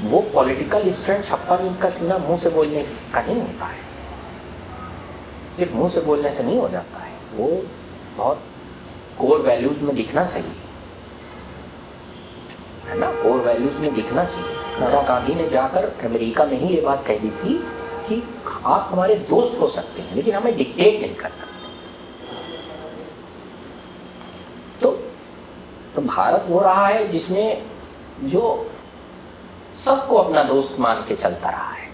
वो पॉलिटिकल स्ट्रेंथ 56 इंच का सीना मुंह से बोलने का नहीं होता है, सिर्फ मुंह से बोलने से नहीं हो जाता है, वो बहुत कोर वैल्यूज़ में दिखना चाहिए। है ना, कोर वैल्यूज में दिखना चाहिए। इंदिरा गांधी ने जाकर अमेरिका में ही ये बात कह दी थी कि आप हमारे दोस्त हो सकते हैं लेकिन हमें डिक्टेट नहीं कर सकते। तो भारत वो रहा है जिसने जो सबको अपना दोस्त मान के चलता रहा है,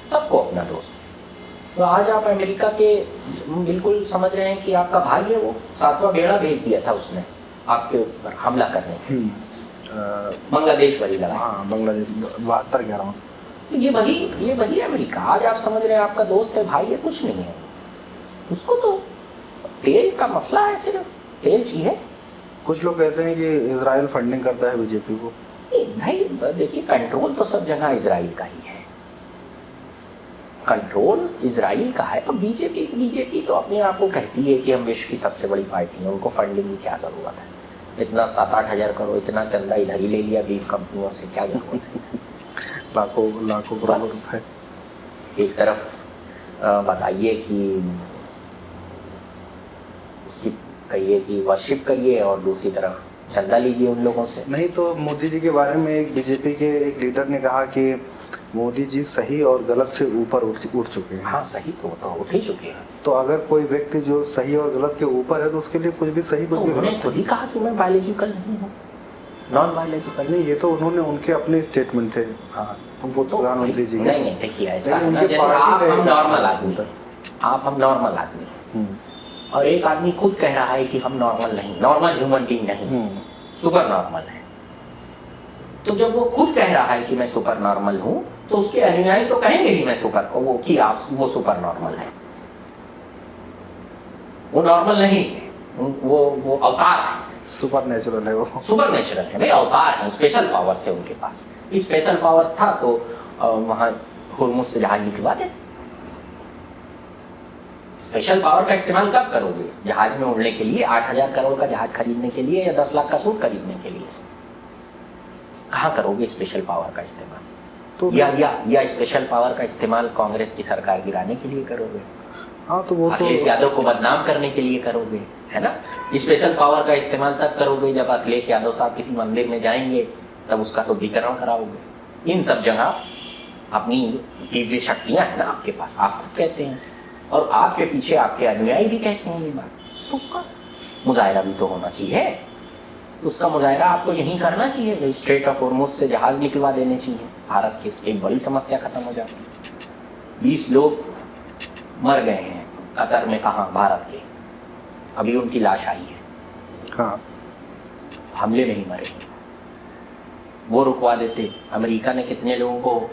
सबको अपना दोस्त। तो आज आप अमेरिका के बिल्कुल समझ रहे हैं कि आपका भाई है, वो 7वां बेड़ा भेज दिया था उसने आपके ऊपर हमला करने के लिए, बांग्लादेश वाली लड़ाई। हाँ, बांग्लादेश 72-11। तो ये वही अमेरिका। आज आप समझ रहे हैं आपका दोस्त है, भाई है, कुछ नहीं है उसको, तो तेल का मसला है, सिर्फ तेल चाहिए। कुछ लोग कहते हैं कि इजराइल फंडिंग करता है बीजेपी को। भाई देखिए, कंट्रोल तो सब जगह इजराइल का ही है, कंट्रोल इजराइल का है। अब बीजेपी तो अपने आप को कहती है कि हम विश्व की सबसे बड़ी पार्टी है, उनको फंडिंग की क्या ज़रूरत है, इतना 7-8 हज़ार करोड़ इतना चंदा इधर ही ले लिया बीफ कंपनियों से, क्या जरूरत है। लाखों करोड़ रुपए। एक तरफ बताइए कि उसकी कहिए कि वर्शिप करिए और दूसरी तरफ चंदा लीजिए उन लोगों से। नहीं तो मोदी जी के बारे में एक बीजेपी के एक लीडर ने कहा कि मोदी जी सही और गलत से ऊपर उठ चुके हैं। हाँ, सही तो उठ ही चुके हैं। तो अगर कोई व्यक्ति जो सही और गलत के ऊपर है तो उसके लिए कुछ भी सही कुछ भी गलत। उन्होंने खुद ही कहा कि मैं बायोलॉजिकल नहीं हूँ, नॉन बायोलॉजिकल। नहीं, ये तो उन्होंने उनके अपने स्टेटमेंट थे। हाँ, तो वो तो प्रधानमंत्री जी नहीं देखिए ऐसा है ना, जैसे आप हम नॉर्मल आदमी हैं, आप हम नॉर्मल आदमी हैं, और एक आदमी खुद कह रहा है कि हम नॉर्मल नहीं, नॉर्मल ह्यूमन बीइंग नहीं, सुपर नॉर्मल है। तो जब वो खुद कह रहा है कि मैं सुपर नॉर्मल हूँ, तो उसके अनुयायी तो कहेंगे ही मैं सुपर, वो सुपर नॉर्मल है। वो नॉर्मल नहीं है, वो अवतार है, सुपर नेचुरल है, वो सुपर नेचुरल है भाई, अवतार है, स्पेशल पावर्स है उनके पास। स्पेशल पावर्स था तो वहां हुर्मुज से जहाज निकलवा देते। स्पेशल पावर का इस्तेमाल कब करोगे? जहाज में उड़ने के लिए, 8,000 करोड़ का जहाज खरीदने के लिए या 10 लाख का सूट खरीदने के लिए? कहाँ करोगे स्पेशल पावर का इस्तेमाल? तो या स्पेशल पावर का इस्तेमाल कांग्रेस की सरकार गिराने के लिए करोगे? हाँ, तो वो अखिलेश यादव को बदनाम करने के लिए करोगे, है ना। स्पेशल पावर का इस्तेमाल तब करोगे जब अखिलेश यादव साहब किसी मंदिर में जाएंगे, तब उसका शुद्धिकरण कराओगे। इन सब जगह अपनी दिव्य शक्तियां है ना आपके पास, आप खुद कहते हैं, और आपके पीछे आपके अनुयायी भी कहते हैं ये बात, तो उसका मुजाहिरा भी तो होना चाहिए। तो उसका मुजाहिरा आपको यहीं करना चाहिए, स्ट्रेट ऑफ हॉर्मुज से जहाज निकलवा देने चाहिए भारत के, एक बड़ी समस्या खत्म हो जाती है। 20 लोग मर गए हैं कतर में, कहाँ? भारत के, अभी उनकी लाश आई है। हाँ, हमले में ही मरे, वो रुकवा देते। अमेरिका ने कितने लोगों को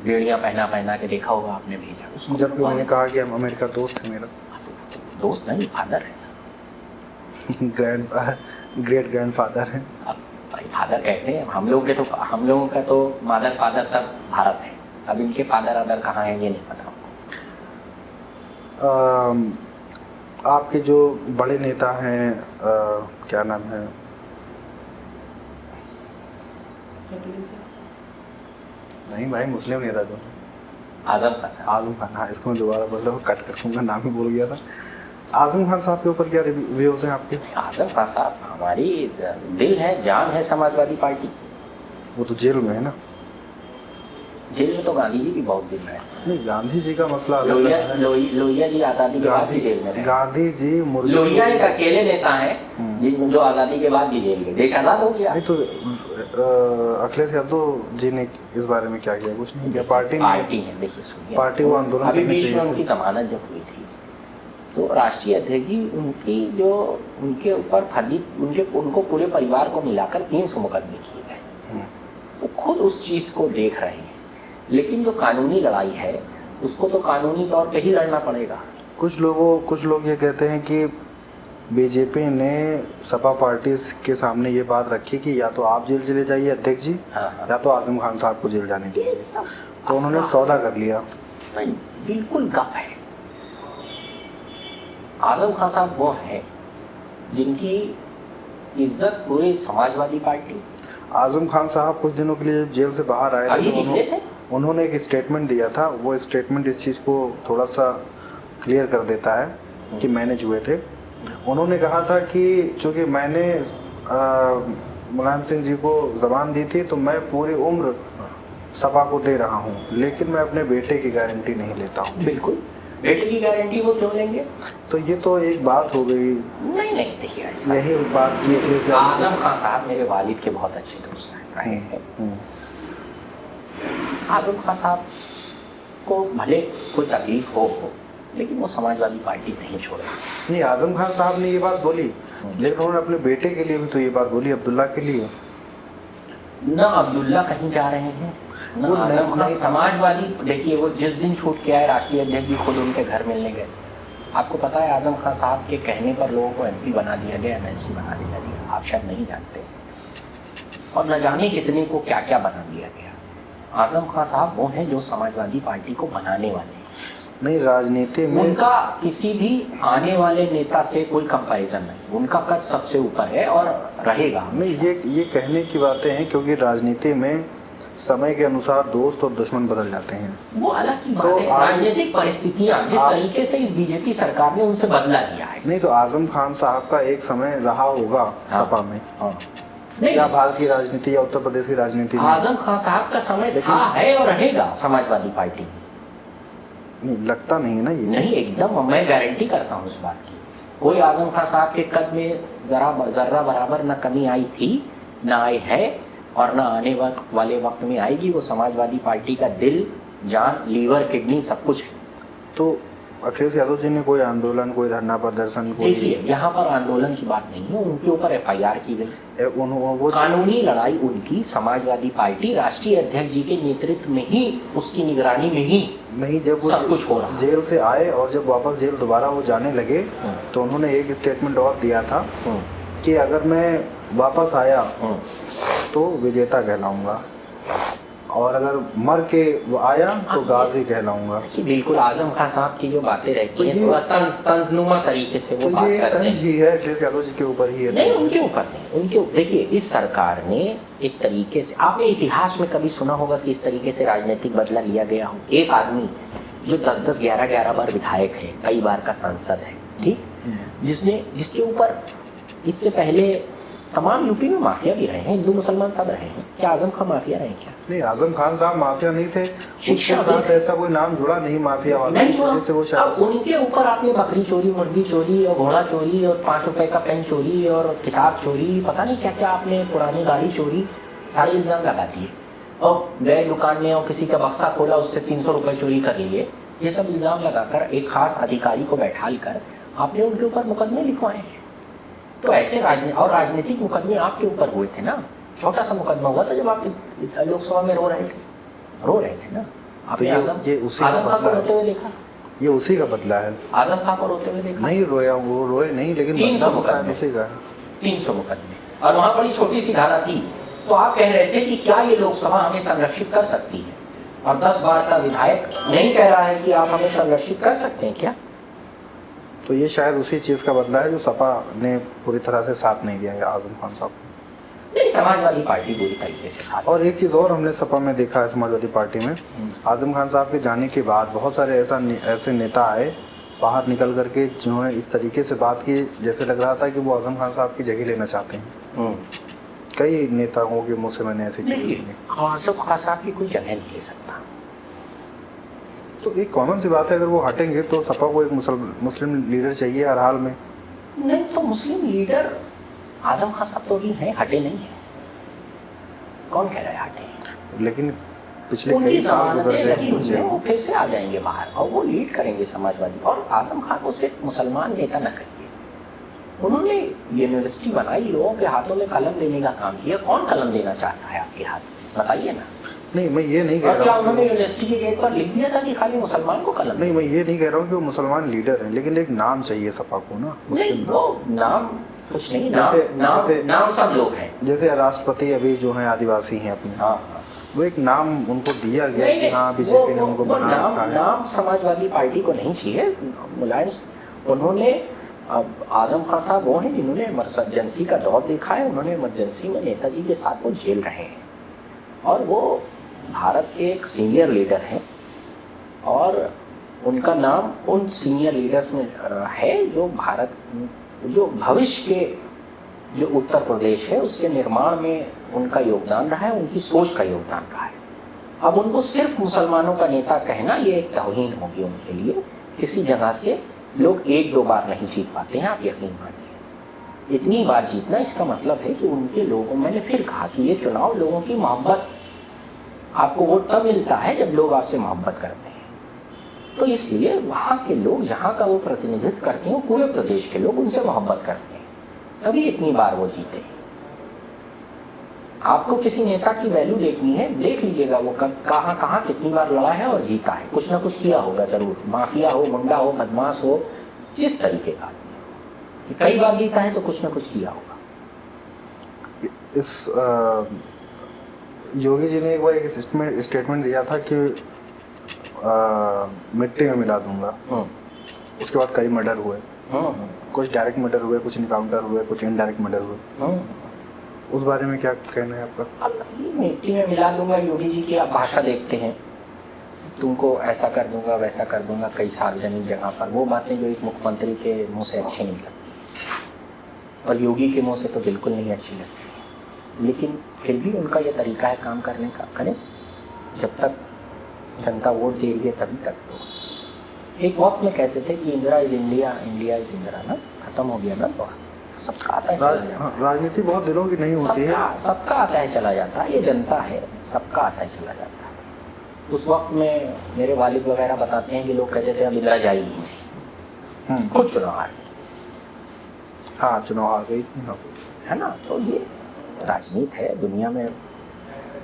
बेड़ियां पहना के देखा होगा आपने, भेजा। जबकि उन्होंने कहा कि हम अमेरिका दोस्त है मेरा। दोस्त नहीं, फादर है। ग्रेट ग्रैंडफादर है। भाई फादर कहते हैं, हम लोगों का तो मदर फादर सब भारत है। अब इनके फादर अदर कहाँ हैं ये नहीं पता। आपके जो बड़े नेता हैं, क्या नाम है, नहीं भाई, मुस्लिम नेता जो आजम खान। हाँ, इसको मैं दोबारा बोल रहा हूँ, कट कर दूंगा, नाम ही भूल गया था। आजम खान साहब के ऊपर क्या रिव्यूज हैं आपके? आजम खान साहब हमारी दिल है, जान है समाजवादी पार्टी। वो तो जेल में है ना। जेल में तो गांधी जी भी बहुत दिन रहे। नहीं, गांधी जी का मसला लोहिया जी आजादी के बाद भी जेल में रहे। गांधी जी लोहिया एक अकेले नेता है जो आजादी के बाद भी जेल गए, देश आजाद हो गया। नहीं तो अखिलेश यादव जी ने इस बारे में क्या किया? कुछ नहीं किया। पार्टी ने देखिए, सुनिए, पार्टी वो आंदोलन अभी बीच में उनकी जमानत जब हुई थी, तो राष्ट्रीय अध्यक्ष जी उनकी जो उनके ऊपर फर्जी उनको पूरे परिवार को मिलाकर 300 मुकदमे किए गए। वो खुद उस चीज़ को देख रहे हैं, लेकिन जो कानूनी लड़ाई है उसको तो कानूनी तौर पे ही लड़ना पड़ेगा। कुछ लोग ये कहते हैं कि बीजेपी ने सपा पार्टी के सामने ये बात रखी कि या तो आप जेल चले जाइए अध्यक्ष जी, या तो आजम खान साहब को जेल जाने दीजिए। तो उन्होंने सौदा कर लिया। नहीं, बिल्कुल गप है। आजम खान साहब वो हैं जिनकी इज्जत पूरी समाजवादी पार्टी। आजम खान साहब कुछ दिनों के लिए जेल से बाहर आए थे, तो उन्होंने एक स्टेटमेंट दिया था। वो स्टेटमेंट इस चीज़ को थोड़ा सा क्लियर कर देता है कि मैनेज हुए थे। उन्होंने कहा था कि चूँकि मैंने मुलायम सिंह जी को ज़बान दी थी तो मैं पूरी उम्र सपा को दे रहा हूँ, लेकिन मैं अपने बेटे की गारंटी नहीं लेता हूँ। बिल्कुल, बेटे की गारंटी वो क्यों लेंगे? तो ये तो एक बात हो गई। नहीं नहीं, देखिए ऐसा यही बात की अखिलेश यादव आजम खान साहब मेरे वालिद के बहुत अच्छे दोस्त रहे हैं। आजम खान साहब को भले कोई तकलीफ हो, लेकिन वो समाजवादी पार्टी नहीं छोड़े। नहीं, आजम खान साहब ने ये बात बोली, लेकिन उन्होंने अपने बेटे के लिए भी तो ये बात बोली, अब्दुल्ला के लिए। ना अब्दुल्ला कहीं जा रहे हैं, ना वो आजम खान। नहीं- समाजवादी देखिए, वो जिस दिन छूट के आए राष्ट्रीय अध्यक्ष भी खुद उनके घर मिलने गए। आपको पता है आजम खान साहब के कहने पर लोगों को एमपी बना दिया गया, एमएलसी बना दिया गया, आप शायद नहीं जानते। और न जाने कितने को क्या क्या बना दिया गया। आजम खान साहब वो हैं जो समाजवादी पार्टी को बनाने वाले हैं। नहीं, राजनीति में उनका किसी भी आने वाले नेता से कोई कंपैरिजन नहीं, उनका कद सबसे ऊपर है और रहेगा। नहीं, ये कहने की बातें हैं, क्योंकि राजनीति में समय के अनुसार दोस्त और दुश्मन बदल जाते हैं। वो अलग की बात तो है। राजनीतिक परिस्थितियां जिस तरीके से इस बीजेपी सरकार ने उनसे बदला लिया है। नहीं, तो आजम खान साहब का एक समय रहा होगा सपा में, नहीं, या भारत की राजनीति या उत्तर प्रदेश की राजनीति में। आजम खान साहब का समय था, है और रहेगा समाजवादी पार्टी में। नहीं, लगता नहीं है ना ये। नहीं, एकदम मैं गारंटी करता हूँ इस बात की। कोई आजम खान साहब के कद में जर्रा बराबर न कमी आई थी, न आई है, और न आने वाले वक्त में आएगी। वो समाजवादी पार्टी का दिल, जान, लीवर, किडनी सब कुछ है। तो अखिलेश यादव जी ने कोई आंदोलन, कोई धरना प्रदर्शन, देखिए, यहाँ पर आंदोलन की बात नहीं है, उनके ऊपर एफआईआर की गई। वो कानूनी लड़ाई उनकी समाजवादी पार्टी राष्ट्रीय अध्यक्ष जी के नेतृत्व में ही, उसकी निगरानी में ही नहीं, जब वो सब कुछ हो रहा। जेल से आए और जब वापस जेल दोबारा वो जाने लगे तो उन्होंने एक स्टेटमेंट और दिया था कि अगर मैं वापस आया तो विजेता कहलाऊंगा, और अगर मर के वो आया तो गाजी कहलाऊंगा। कि बिल्कुल आजम खान साहब की जो बातें रहती हैं, थोड़ा तंजनुमा तरीके से वो बात करते हैं। तंज ही है, अखिलेश यादव जी के ऊपर ही है। नहीं, उनके ऊपर नहीं, उनके देखिए, इस सरकार ने एक तरीके से, आपने इतिहास में कभी सुना होगा कि इस तरीके से राजनीतिक बदला लिया गया हो। एक आदमी जो 10-10, 11-11 बार विधायक है, कई बार का सांसद है, ठीक, जिसके ऊपर इससे पहले तमाम यूपी में माफिया भी रहे हैं, हिंदू मुसलमान सब रहे हैं। क्या आजम खान माफिया रहे क्या? नहीं, आजम खान साहब माफिया नहीं थे, शिक्षा उनके साथ ऐसा कोई नाम जुड़ा नहीं माफिया वाला, नहीं जुड़ा। जैसे वो अब उनके ऊपर आपने बकरी चोरी, मुर्गी चोरी और घोड़ा चोरी और 5 रुपए का पेन चोरी और किताब चोरी, पता नहीं क्या क्या, आपने पुरानी गाड़ी चोरी, सारे इल्जाम लगा दिए। और गए दुकान में और किसी का बक्सा खोला, उससे 300 रुपए चोरी कर लिए। ये सब इल्जाम लगाकर एक खास अधिकारी को बैठाल कर आपने उनके ऊपर मुकदमे लिखवाए हैं। तो ऐसे राजनीतिक मुकदमे आपके ऊपर हुए थे ना। छोटा सा मुकदमा हुआ था जब आप लोकसभा में रो रहे थे ना। आपने आजम खान को रोते हुए देखा? ये उसी का बदला है। आजम खान को रोते हुए देखा? नहीं रोया, वो रोए नहीं, लेकिन 300 मुकदमे, उसी का 300 मुकदमे, और वहाँ बड़ी छोटी सी धारा थी। तो आप कह रहे थे कि क्या ये लोकसभा हमें संरक्षित कर सकती है, और 10 बार का विधायक नहीं कह रहा है कि आप हमें संरक्षित कर सकते हैं क्या? तो ये शायद उसी चीज़ का बदला है जो सपा ने पूरी तरह से साथ नहीं दिया है आजम खान साहब। नहीं, समाजवादी पार्टी पूरी तरीके से साथ। और एक चीज़ और हमने सपा में देखा है, समाजवादी पार्टी में आजम खान साहब के जाने के बाद बहुत सारे ऐसे नेता आए बाहर निकल करके, जिन्होंने इस तरीके से बात की जैसे लग रहा था कि वो आजम खान साहब की जगह लेना चाहते हैं। कई नेताओं के मुँह से मैंने ऐसी चीज़ें सुनी। आजम खान साहब की कोई जगह नहीं ले सकता। तो एक कॉमन सी बात है, अगर वो हटेंगे तो सपा को एक मुस्लिम लीडर चाहिए हर हाल में। नहीं, तो मुस्लिम लीडर आजम खान साहब तो अभी हैं, हटे नहीं है। कौन कह रहा है हटे? लेकिन पिछले कई साल गुजर गए, वो फिर से आ जाएंगे बाहर और वो लीड करेंगे समाजवादी। और आजम खान को सिर्फ मुसलमान नेता न कहिए, उन्होंने यूनिवर्सिटी बनाई, लोगों के हाथों में कलम देने का काम किया। कौन कलम देना चाहता है आपके हाथ, बताइए ना। नहीं, मैं ये नहीं कह रहा हूँ। क्या उन्होंने यूनिवर्सिटी के गेट पर लिख दिया था कि खाली मुसलमान को कलम? नहीं, मैं ये नहीं कह रहा हूँ कि वो मुसलमान लीडर हैं, लेकिन एक नाम चाहिए सपा को ना। नहीं, वो नाम कुछ नहीं, नाम सब लोग हैं। जैसे राष्ट्रपति अभी जो हैं आदिवासी हैं अपने, हाँ, वो एक नाम उनको दिया गया कि हाँ बीजेपी ने उनको बना रखा है। नाम समाजवादी पार्टी को नहीं चाहिए। मुलायम, उन्होंने, आजम खान साहब वो हैं जिन्होंने इमरजेंसी का दौर देखा है। उन्होंने इमरजेंसी में नेताजी के साथ वो जेल रहे हैं, और वो भारत के एक सीनियर लीडर हैं, और उनका नाम उन सीनियर लीडर्स में है जो भारत, जो भविष्य के जो उत्तर प्रदेश है उसके निर्माण में उनका योगदान रहा है, उनकी सोच का योगदान रहा है। अब उनको सिर्फ मुसलमानों का नेता कहना ये एक तौहीन होगी उनके लिए। किसी जगह से लोग एक दो बार नहीं जीत पाते हैं, आप यकीन मानिए। इतनी बार जीतना इसका मतलब है कि उनके लोगों, मैंने फिर कहा कि ये चुनाव लोगों की मोहब्बत, आपको वोट तब मिलता है जब लोग आपसे मोहब्बत करते हैं। तो इसलिए वहाँ के लोग, जहाँ का वो प्रतिनिधित्व करते हैं, पूरे प्रदेश के लोग उनसे मोहब्बत करते हैं, तभी इतनी बार वो जीते हैं। आपको किसी नेता की वैल्यू देखनी है, देख लीजिएगा वो कब कहाँ कहाँ कितनी बार लड़ा है और जीता है। कुछ ना कुछ किया होगा जरूर, माफिया हो, गुंडा हो, बदमाश हो, जिस तरीके का आदमी हो, कई बार जीता है तो कुछ ना कुछ किया होगा। इस योगी जी ने एक बार एक स्टेटमेंट दिया था कि मिट्टी में मिला दूंगा। उसके बाद कई मर्डर हुए, कुछ डायरेक्ट मर्डर हुए, कुछ इनकाउंटर हुए, कुछ इनडायरेक्ट मर्डर हुए। उस बारे में क्या कहना है आपका? अब नहीं, मिट्टी में मिला दूंगा, योगी जी की आप भाषा देखते हैं, तुमको ऐसा कर दूंगा, वैसा कर दूंगा, कई सार्वजनिक जगह पर, वो बातें जो एक मुख्यमंत्री के मुंह से अच्छी नहीं लगती और योगी के मुंह से तो बिल्कुल नहीं अच्छी लगती। लेकिन फिर भी उनका ये तरीका है काम करने का, करें। जब तक जनता वोट दे रही है तभी तक। तो एक वक्त में कहते थे कि Indira is India, India is Indira, ना खत्म हो गया ना, तो सबका आता है चला जाता है। राजनीति बहुत दिनों की नहीं होती है, सबका आता है चला जाता है, ये जनता है, सबका आता है चला जाता है। उस वक्त में मेरे वालिद वगैरह बताते हैं कि लोग कहते थे अब इंदिरा जाएगी नहीं, खुद चुनाव हार गई। हाँ, चुनाव हार गई है ना। तो ये राजनीति है दुनिया में।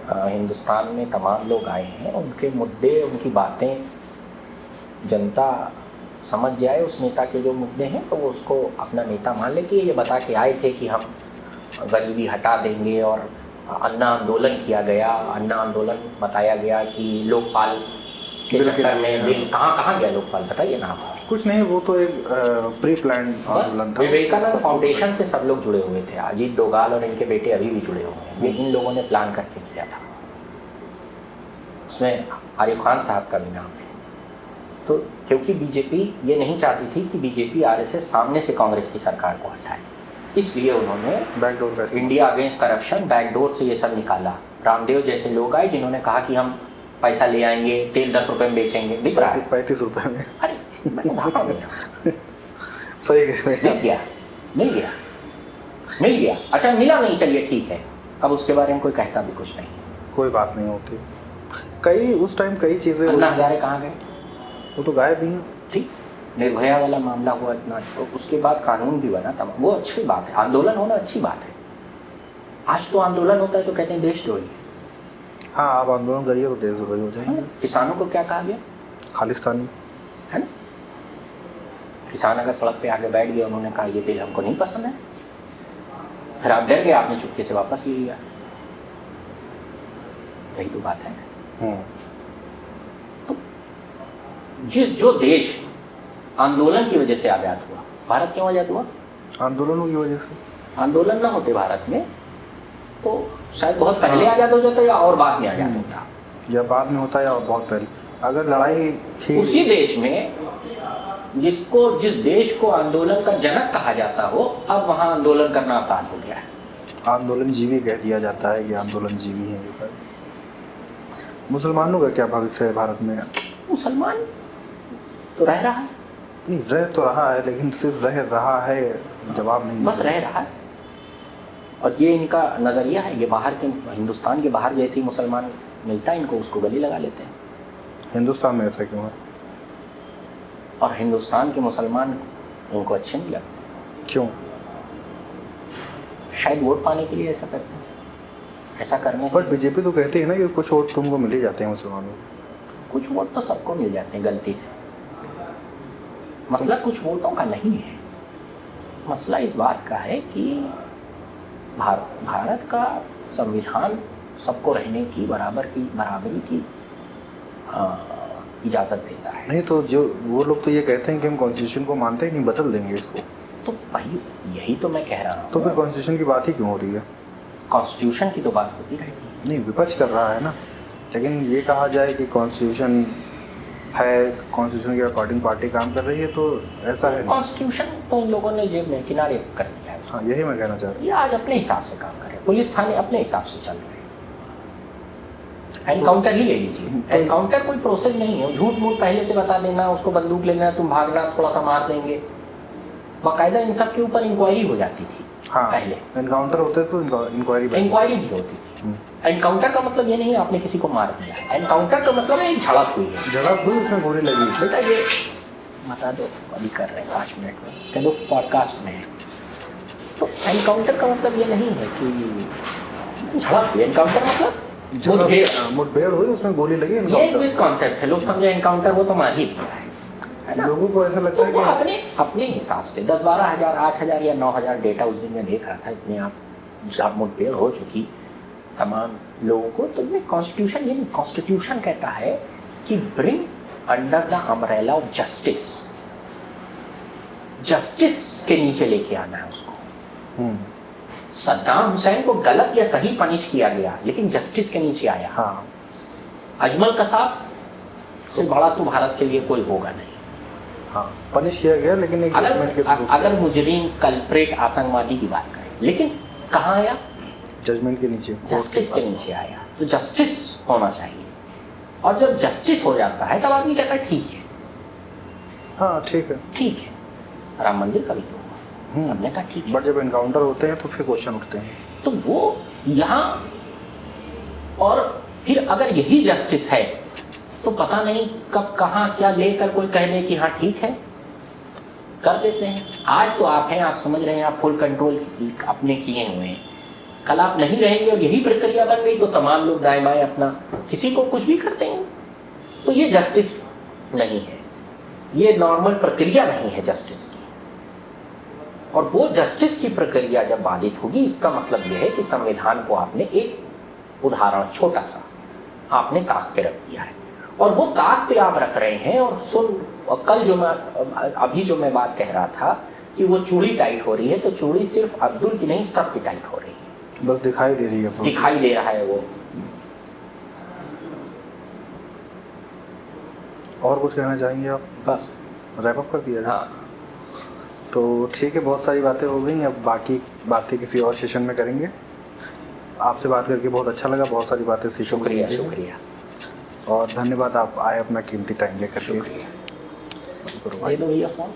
हिंदुस्तान में तमाम लोग आए हैं, उनके मुद्दे, उनकी बातें जनता समझ जाए, उस नेता के जो मुद्दे हैं, तो वो उसको अपना नेता मान ले। कि ये बता के आए थे कि हम गरीबी हटा देंगे, और अन्ना आंदोलन किया गया। अन्ना आंदोलन बताया गया कि लोकपाल के चक्कर में दिल कहाँ गया लोकपाल, बताइए ना आप। कुछ नहीं, वो तो एक प्री प्लान आंदोलन था। विवेकानंद फाउंडेशन से सब लोग जुड़े हुए थे, अजीत डोभाल और इनके बेटे अभी भी जुड़े हुए हैं। ये इन लोगों ने प्लान करके किया था, उसमें आरिफ खान साहब का भी नाम है। तो क्योंकि बीजेपी ये नहीं चाहती थी कि बीजेपी आरएसएस सामने से कांग्रेस की सरकार को हटाए, इसलिए उन्होंने backdoor, India against corruption, backdoor से ये सब निकाला। रामदेव जैसे लोग आए जिन्होंने कहा कि हम पैसा ले आएंगे, तेल 10 रुपए में बेचेंगे, बिक रहा है 35 रुपए में। अरे मैं उदाहरण दे रहा हूं। सही कह रहे हैं। मिल गया, अच्छा मिला नहीं, चलिए ठीक है। अब उसके बारे में कोई कहता भी कुछ नहीं, कोई बात नहीं होती। कई उस टाइम कई चीज़ें, अन्ना हजारे कहाँ गए? वो तो गायब ही हैं। ठीक, निर्भया वाला मामला हुआ इतना, तो उसके बाद कानून भी बना था, वो अच्छी बात है, आंदोलन होना अच्छी बात है। आज तो आंदोलन होता है तो कहते हैं देशद्रोही। हाँ, आप आंदोलन करिए तो देशद्रोही हो जाएंगे। किसानों को क्या कहा गया? खालिस्तानी, है ना। किसान अगर सड़क पे आके बैठ गए, उन्होंने कहा ये बिल हमको नहीं पसंद है, फिर आप डर गए, आपने चुपके से वापस ले लिया। यही तो बात है। तो जो देश आंदोलन की वजह से आज़ाद हुआ, भारत क्यों आज़ाद हुआ? आंदोलनों की वजह से। आंदोलन ना होते भारत में तो शायद बहुत पहले आज़ाद हो जाता, या और बाद में आज़ाद होता, या बाद में होता, या बहुत पहले। अगर लड़ाई थी उसी देश में जिस देश को आंदोलन का जनक कहा जाता हो, अब वहाँ आंदोलन करना अपराध हो गया है। आंदोलन जीवी कह दिया जाता है कि आंदोलन जीवी है। मुसलमानों का क्या भविष्य है भारत में? मुसलमान तो रह रहा है, नहीं रह तो रहा है, लेकिन सिर्फ रह रहा है, जवाब नहीं, बस रह रहा है। और ये इनका नज़रिया है, ये बाहर के, हिंदुस्तान के बाहर जैसे ही मुसलमान मिलता है इनको, उसको गले लगा लेते हैं। हिंदुस्तान में ऐसा क्यों है? और हिंदुस्तान के मुसलमान उनको अच्छे नहीं लगते। क्यों? शायद वोट पाने के लिए ऐसा करते हैं। ऐसा करने से, बट बीजेपी तो कहती है ना कि कुछ वोट तुमको मिल ही जाते हैं मुसलमानों को। कुछ वोट तो सबको मिल जाते हैं गलती से। मसला कुछ वोटों का नहीं है, मसला इस बात का है कि भारत का संविधान सबको रहने की, बराबरी की इजाज़त देता है। नहीं तो जो वो लोग तो ये कहते हैं कि हम कॉन्स्टिट्यूशन को मानते ही नहीं, बदल देंगे इसको। तो भाई यही तो मैं कह रहा हूँ। तो फिर कॉन्स्टिट्यूशन की बात ही क्यों हो रही है? कॉन्स्टिट्यूशन की तो बात होती रहेगी। नहीं, विपक्ष कर रहा है ना। लेकिन ये कहा जाए कि कॉन्स्टिट्यूशन है, कॉन्स्टिट्यूशन के अकॉर्डिंग पार्टी काम कर रही है, तो ऐसा है नहीं। कॉन्स्टिट्यूशन तो इन लोगों ने जेब में किनारे कर दिया है। हाँ, यही मैं कहना चाह रहा हूँ। ये आज अपने हिसाब से काम कर रहे हैं, पुलिस थाने अपने हिसाब से चल रहे हैं। एनकाउंटर ही ले लीजिए, एनकाउंटर कोई प्रोसेस नहीं है, झूठ मूठ पहले से बता देना, उसको बंदूक लेना, तुम भागना, थोड़ा सा मार देंगे। बाकायदा इन सब के ऊपर इंक्वायरी हो जाती थी। हाँ, पहले एनकाउंटर होते तो इंक्वायरी भी होती थी। एनकाउंटर का मतलब ये नहीं है आपने किसी को मार दिया, एनकाउंटर का मतलब है एक झड़प हुई है, झड़प हुई, उसमें गोली लगी। बेटा ये बता दो, अभी कर रहे हैं 5 मिनट में, चलो पॉडकास्ट में है। तो एनकाउंटर का मतलब ये नहीं है कि झड़प हुई, एनकाउंटर मतलब मुठभेड़ हुई, उसमें गोली लगी। ये एक मिसकॉन्सेप्ट है, लोग समझे एनकाउंटर वो तो मार ही दिया है ना। लोगों को ऐसा लगता है कि अपने हिसाब से 10-12 हज़ार 8,000 या 9,000 डेटा उस दिन में देख रहा था, इतने आप मुठभेड़ हो चुकी तमाम लोगों को। तो ये कॉन्स्टिट्यूशन, ये नहीं, कॉन्स्टिट्यूशन कहता है कि bring under the umbrella of justice, justice के नीचे लेके आना है उसको। सद्दाम हुसैन को गलत या सही पनिश किया गया, लेकिन जस्टिस के नीचे आया। हाँ। अजमल कसाब से बड़ा तो भारत के लिए कोई होगा नहीं। हाँ, पनिश किया गया, लेकिन एक अगर मुजरिम कल्प्रेट आतंकवादी की बात करें, लेकिन कहाँ आया? जजमेंट के नीचे, जस्टिस के नीचे आया। तो जस्टिस होना चाहिए, और जब जस्टिस हो जाता है तब आदमी कहता है ठीक है, हाँ ठीक है, ठीक है। राम मंदिर का भी तो हुआ, सबने कहा ठीक है। बट जब एनकाउंटर होते हैं तो फिर क्वेश्चन उठते हैं। तो वो यहाँ, और फिर अगर यही जस्टिस है तो पता नहीं कब कहाँ क्या लेकर कोई कह दे कि हाँ ठीक है, कर देते हैं। आज तो आप हैं, आप समझ रहे हैं, आप फुल कंट्रोल अपने किए हुए हैं। कल आप नहीं रहेंगे और यही प्रक्रिया बन गई तो तमाम लोग दाएं बाएं अपना किसी को कुछ भी कर देंगे। तो ये जस्टिस नहीं है, ये नॉर्मल प्रक्रिया नहीं है जस्टिस की। और वो जस्टिस की प्रक्रिया जब बाधित होगी, इसका मतलब यह है कि संविधान को आपने, एक उदाहरण छोटा सा आपने ताक पे रख दिया है, और वो ताक पे आप रख रहे हैं। और कल अभी जो मैं बात कह रहा था कि वो चूड़ी टाइट हो रही है, तो चूड़ी सिर्फ अब्दुल की नहीं, सबकी टाइट हो रही है, बस दिखाई दे रही है, दिखाई दे रहा है वो। और कुछ कहना चाहेंगे आप? बस रैप अप कर दिया जाए। हाँ, तो ठीक है, बहुत सारी बातें हो गई, अब बाकी बातें किसी और सेशन में करेंगे। आपसे बात करके बहुत अच्छा लगा, बहुत सारी बातें सीखने को मिली। शुक्रिया और धन्यवाद, आप आए अपना कीमती टाइम लेकर। शुक्रिया। दे दो भैया फोन।